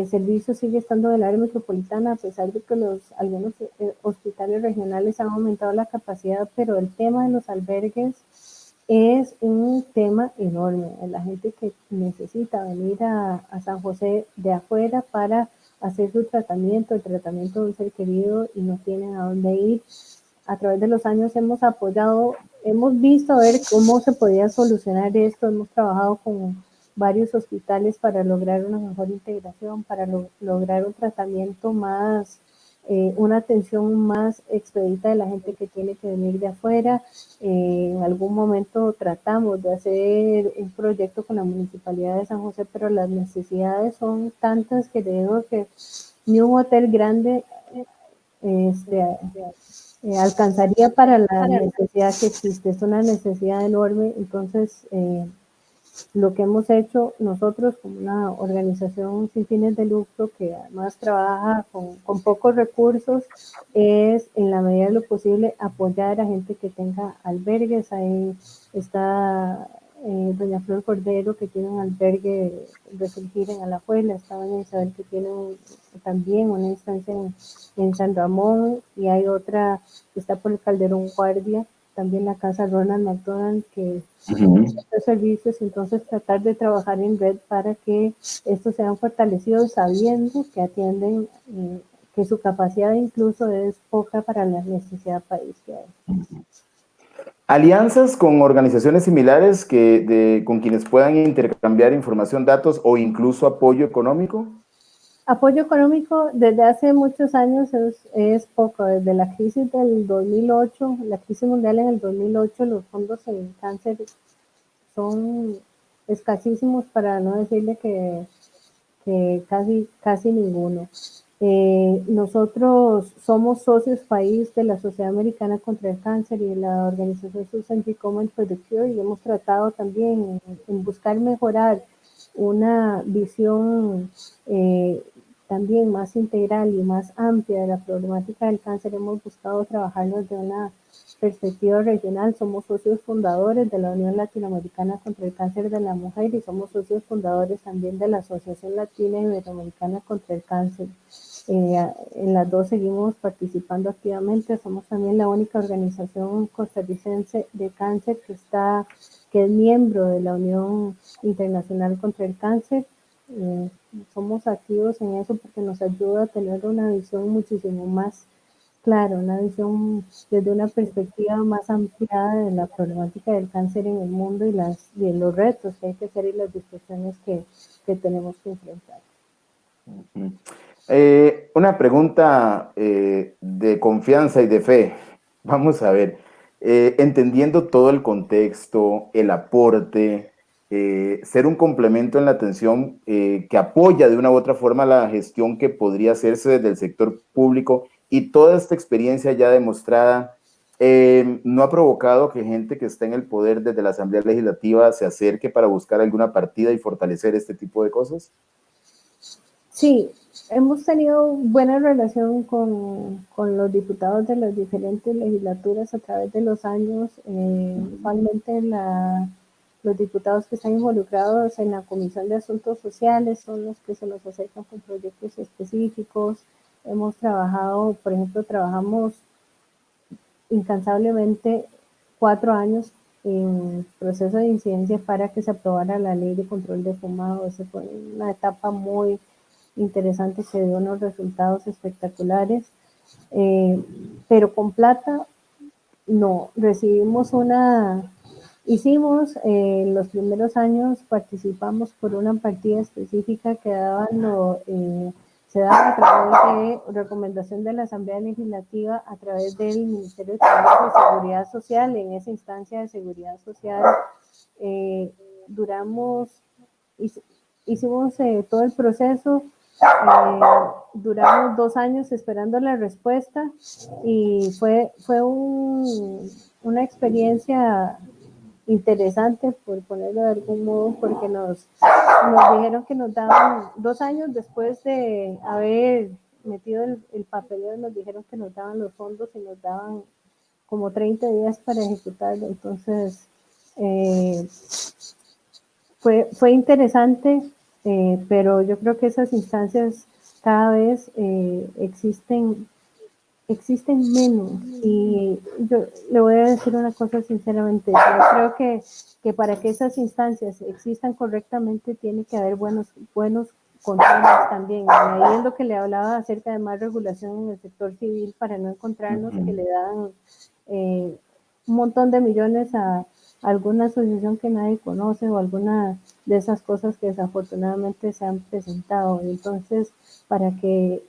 servicios sigue estando del área metropolitana, a pesar de que algunos hospitales regionales han aumentado la capacidad, pero el tema de los albergues es un tema enorme. La gente que necesita venir a San José de afuera para hacer su tratamiento, el tratamiento de un ser querido y no tienen a dónde ir. A través de los años hemos apoyado, hemos visto a ver cómo se podía solucionar esto, hemos trabajado con varios hospitales para lograr una mejor integración, para lograr un tratamiento más, una atención más expedita de la gente que tiene que venir de afuera. En algún momento tratamos de hacer un proyecto con la Municipalidad de San José, pero las necesidades son tantas que digo que ni un hotel grande este, alcanzaría para la necesidad que existe. Es una necesidad enorme. Entonces, lo que hemos hecho nosotros como una organización sin fines de lucro que además trabaja con pocos recursos es en la medida de lo posible apoyar a gente que tenga albergues. Ahí está doña Flor Cordero, que tiene un albergue de Surgir en Alajuela, está doña Isabel, que tiene también una instancia en San Ramón, y hay otra que está por el Calderón Guardia, también la casa Ronald McDonald, que estos servicios. Entonces tratar de trabajar en red para que estos sean fortalecidos, sabiendo que atienden, que su capacidad incluso es poca para la necesidad país que hay. Alianzas con organizaciones similares con quienes puedan intercambiar información, datos o incluso apoyo económico. Apoyo económico desde hace muchos años es poco. Desde la crisis del 2008, la crisis mundial en el 2008, los fondos en cáncer son escasísimos, para no decirle que casi ninguno. Nosotros somos socios país de la Sociedad Americana contra el Cáncer y de la organización Susan G. Komen for the Cure, y hemos tratado también en buscar mejorar una visión también más integral y más amplia de la problemática del cáncer. Hemos buscado trabajarlo desde una perspectiva regional. Somos socios fundadores de la Unión Latinoamericana contra el Cáncer de la Mujer y somos socios fundadores también de la Asociación Latina Iberoamericana contra el Cáncer. En las dos seguimos participando activamente. Somos también la única organización costarricense de cáncer que es miembro de la Unión Internacional contra el Cáncer. Somos activos en eso porque nos ayuda a tener una visión muchísimo más clara, una visión desde una perspectiva más ampliada de la problemática del cáncer en el mundo y de los retos que hay que hacer y las discusiones que tenemos que enfrentar. Una pregunta de confianza y de fe. Vamos a ver, entendiendo todo el contexto, el aporte, ser un complemento en la atención que apoya de una u otra forma la gestión que podría hacerse desde el sector público y toda esta experiencia ya demostrada, ¿no ha provocado que gente que está en el poder desde la Asamblea Legislativa se acerque para buscar alguna partida y fortalecer este tipo de cosas? Sí, hemos tenido buena relación con los diputados de las diferentes legislaturas a través de los años. Usualmente los diputados que están involucrados en la Comisión de Asuntos Sociales son los que se nos acercan con proyectos específicos. Hemos trabajado, por ejemplo, trabajamos incansablemente 4 años en proceso de incidencia para que se aprobara la ley de control de fumado. Esa fue una etapa muy interesante que dio unos resultados espectaculares, pero con plata no, hicimos en los primeros años, participamos por una partida específica que se daba a través de recomendación de la Asamblea Legislativa a través del Ministerio de Trabajo y Seguridad Social. En esa instancia de seguridad social hicimos todo el proceso. Duramos 2 años esperando la respuesta y fue una experiencia interesante, por ponerlo de algún modo, porque nos dijeron que nos daban 2 años después de haber metido el papeleo, nos dijeron que nos daban los fondos y nos daban como 30 días para ejecutarlo. Entonces, fue interesante, pero yo creo que esas instancias cada vez existen menos. Y yo le voy a decir una cosa sinceramente, yo creo que para que esas instancias existan correctamente tiene que haber buenos controles también. Y ahí es lo que le hablaba acerca de más regulación en el sector civil para no encontrarnos que le dan un montón de millones a alguna asociación que nadie conoce o alguna de esas cosas que desafortunadamente se han presentado. Entonces, para que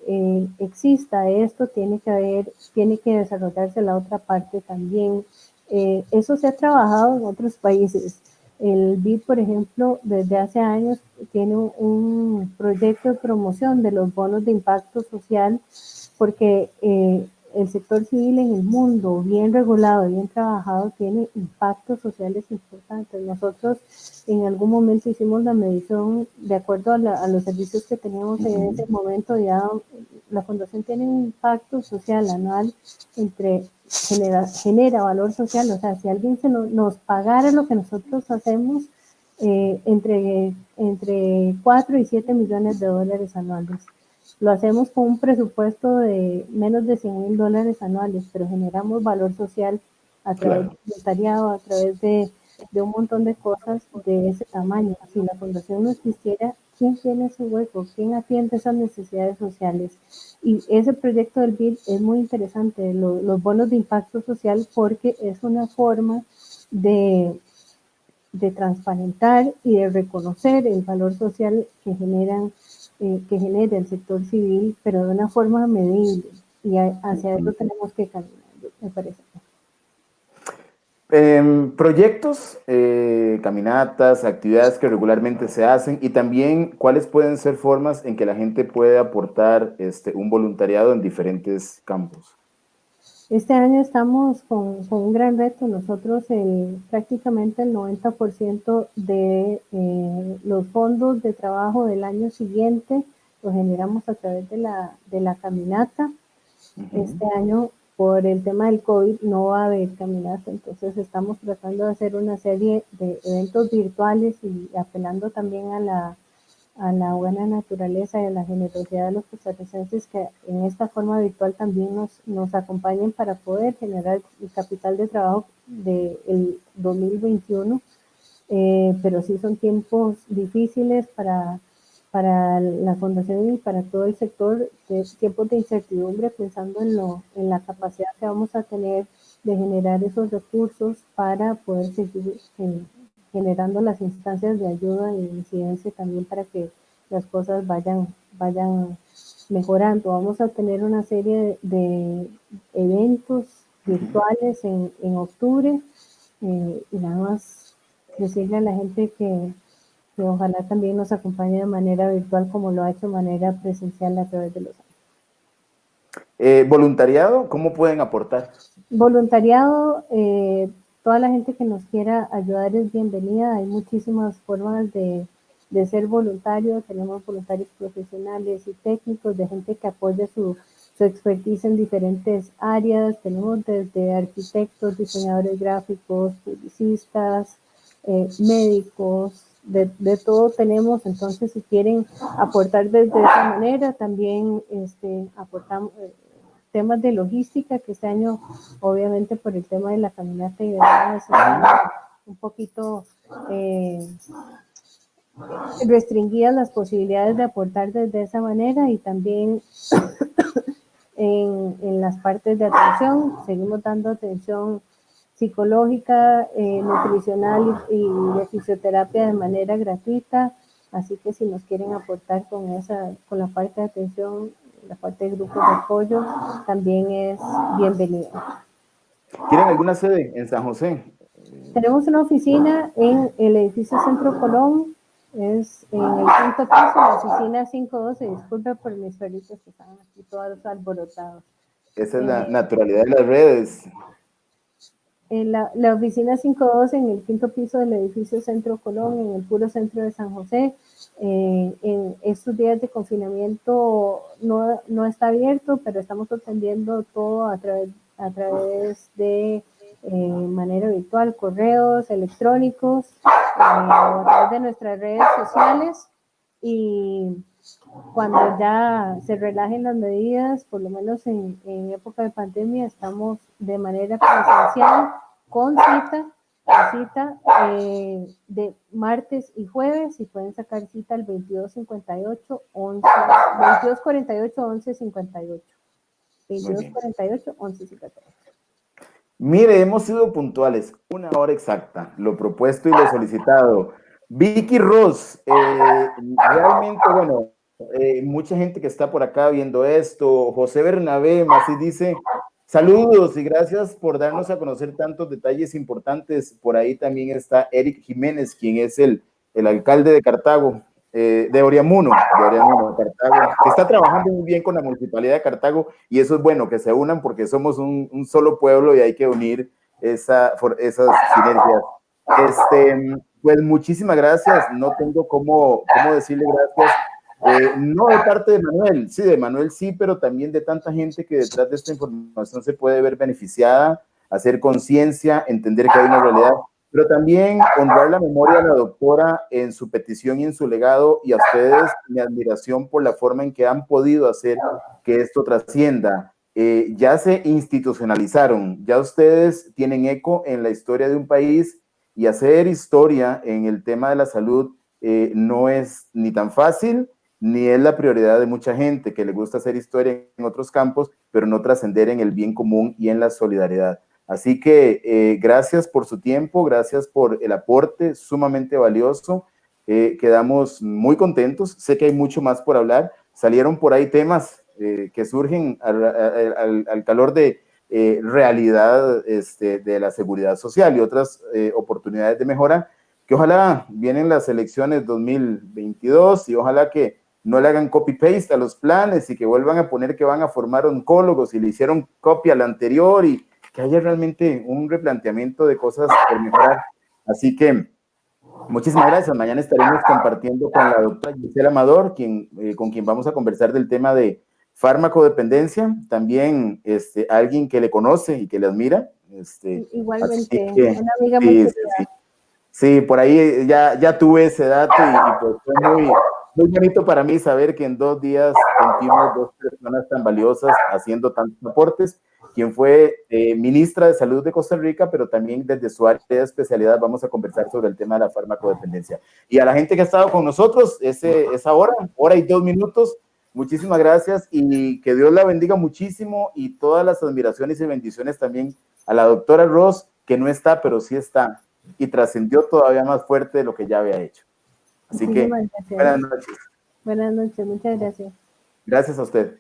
exista esto, tiene que desarrollarse la otra parte también. Eso se ha trabajado en otros países. El BID, por ejemplo, desde hace años tiene un proyecto de promoción de los bonos de impacto social, porque el sector civil en el mundo, bien regulado, bien trabajado, tiene impactos sociales importantes. Nosotros en algún momento hicimos la medición de acuerdo a los servicios que teníamos en ese momento. Ya la fundación tiene un impacto social anual genera valor social. O sea, si alguien nos pagara lo que nosotros hacemos, entre 4 y 7 millones de dólares anuales. Lo hacemos con un presupuesto de menos de $100,000 anuales, pero generamos valor social a través del voluntariado, a través de un montón de cosas de ese tamaño. Si la fundación no existiera, ¿quién tiene ese hueco? ¿Quién atiende esas necesidades sociales? Y ese proyecto del BID es muy interesante, los bonos de impacto social, porque es una forma de transparentar y de reconocer el valor social que genera el sector civil, pero de una forma medible, y hacia eso tenemos que caminar, me parece. Proyectos, caminatas, actividades que regularmente se hacen, y también cuáles pueden ser formas en que la gente puede aportar un voluntariado en diferentes campos. Este año estamos con un gran reto. Nosotros prácticamente el 90% de los fondos de trabajo del año siguiente lo generamos a través de la caminata. Este año, por el tema del COVID, no va a haber caminata, entonces estamos tratando de hacer una serie de eventos virtuales y apelando también a la buena naturaleza y a la generosidad de los costarricenses, que en esta forma virtual también nos acompañen para poder generar el capital de trabajo del 2021. Pero sí son tiempos difíciles para la fundación y para todo el sector, tiempos de incertidumbre, pensando en la capacidad que vamos a tener de generar esos recursos para poder seguir generando las instancias de ayuda e incidencia también, para que las cosas vayan mejorando. Vamos a tener una serie de eventos virtuales en octubre, y nada más decirle a la gente que ojalá también nos acompañe de manera virtual, como lo ha hecho de manera presencial a través de los años. Voluntariado, ¿cómo pueden aportar? Voluntariado, toda la gente que nos quiera ayudar es bienvenida. Hay muchísimas formas de ser voluntario. Tenemos voluntarios profesionales y técnicos, de gente que apoya su expertise en diferentes áreas. Tenemos desde arquitectos, diseñadores gráficos, publicistas, médicos, de todo tenemos. Entonces, si quieren aportar desde esa manera, también aportamos temas de logística, que este año, obviamente por el tema de la caminata y demás, un poquito restringidas las posibilidades de aportar desde esa manera. Y también en las partes de atención, seguimos dando atención psicológica, nutricional y de fisioterapia de manera gratuita. Así que si nos quieren aportar con la parte de atención, la parte de grupos de apoyo, también es bienvenido. ¿Tienen alguna sede en San José? Tenemos una oficina en el edificio Centro Colón, es en el quinto piso, la oficina 512. Disculpe por mis perritos que están aquí todos alborotados. Esa es la naturalidad de las redes. En la oficina 512 en el 5º piso del edificio Centro Colón, en el puro centro de San José. En estos días de confinamiento no está abierto, pero estamos atendiendo todo a través de manera virtual, correos electrónicos, a través de nuestras redes sociales. Y cuando ya se relajen las medidas, por lo menos en época de pandemia, estamos de manera presencial con cita de martes y jueves, y pueden sacar cita al 2248 11 2248 1158 2248 1158. Mire, hemos sido puntuales, 1 hora exacta, lo propuesto y lo solicitado. Vicky Ross, realmente, bueno, mucha gente que está por acá viendo esto. José Bernabé Masí dice, saludos y gracias por darnos a conocer tantos detalles importantes. Por ahí también está Eric Jiménez, quien es el alcalde de Cartago, de Oriamuno, Cartago, que está trabajando muy bien con la Municipalidad de Cartago, y eso es bueno, que se unan porque somos un solo pueblo y hay que unir esas sinergias. Pues muchísimas gracias, no tengo cómo decirle gracias, no de parte de Manuel, sí, de Manuel sí, pero también de tanta gente que detrás de esta información se puede ver beneficiada, hacer conciencia, entender que hay una realidad, pero también honrar la memoria de la doctora en su petición y en su legado, y a ustedes mi admiración por la forma en que han podido hacer que esto trascienda. Ya se institucionalizaron, ya ustedes tienen eco en la historia de un país, y hacer historia en el tema de la salud no es ni tan fácil, ni es la prioridad de mucha gente que le gusta hacer historia en otros campos, pero no trascender en el bien común y en la solidaridad. Así que gracias por su tiempo, gracias por el aporte sumamente valioso. Quedamos muy contentos, sé que hay mucho más por hablar. Salieron por ahí temas que surgen al calor de realidad de la seguridad social y otras oportunidades de mejora, que ojalá vienen las elecciones 2022 y ojalá que no le hagan copy-paste a los planes y que vuelvan a poner que van a formar oncólogos y le hicieron copia al anterior, y que haya realmente un replanteamiento de cosas por mejorar. Así que muchísimas gracias. Mañana estaremos compartiendo con la doctora Gisela Amador, con quien vamos a conversar del tema de farmacodependencia, también alguien que le conoce y que le admira. Igualmente, que, una amiga muy querida. Sí, por ahí ya tuve ese dato y pues fue muy bonito para mí saber que en 2 días sentimos 2 personas tan valiosas haciendo tantos aportes, quien fue ministra de Salud de Costa Rica, pero también desde su área de especialidad vamos a conversar sobre el tema de la farmacodependencia. Y a la gente que ha estado con nosotros esa hora y 2 minutos, muchísimas gracias y que Dios la bendiga muchísimo, y todas las admiraciones y bendiciones también a la doctora Ross, que no está, pero sí está, y trascendió todavía más fuerte de lo que ya había hecho. Así que, buenas noches. Buenas noches, muchas gracias. Gracias a usted.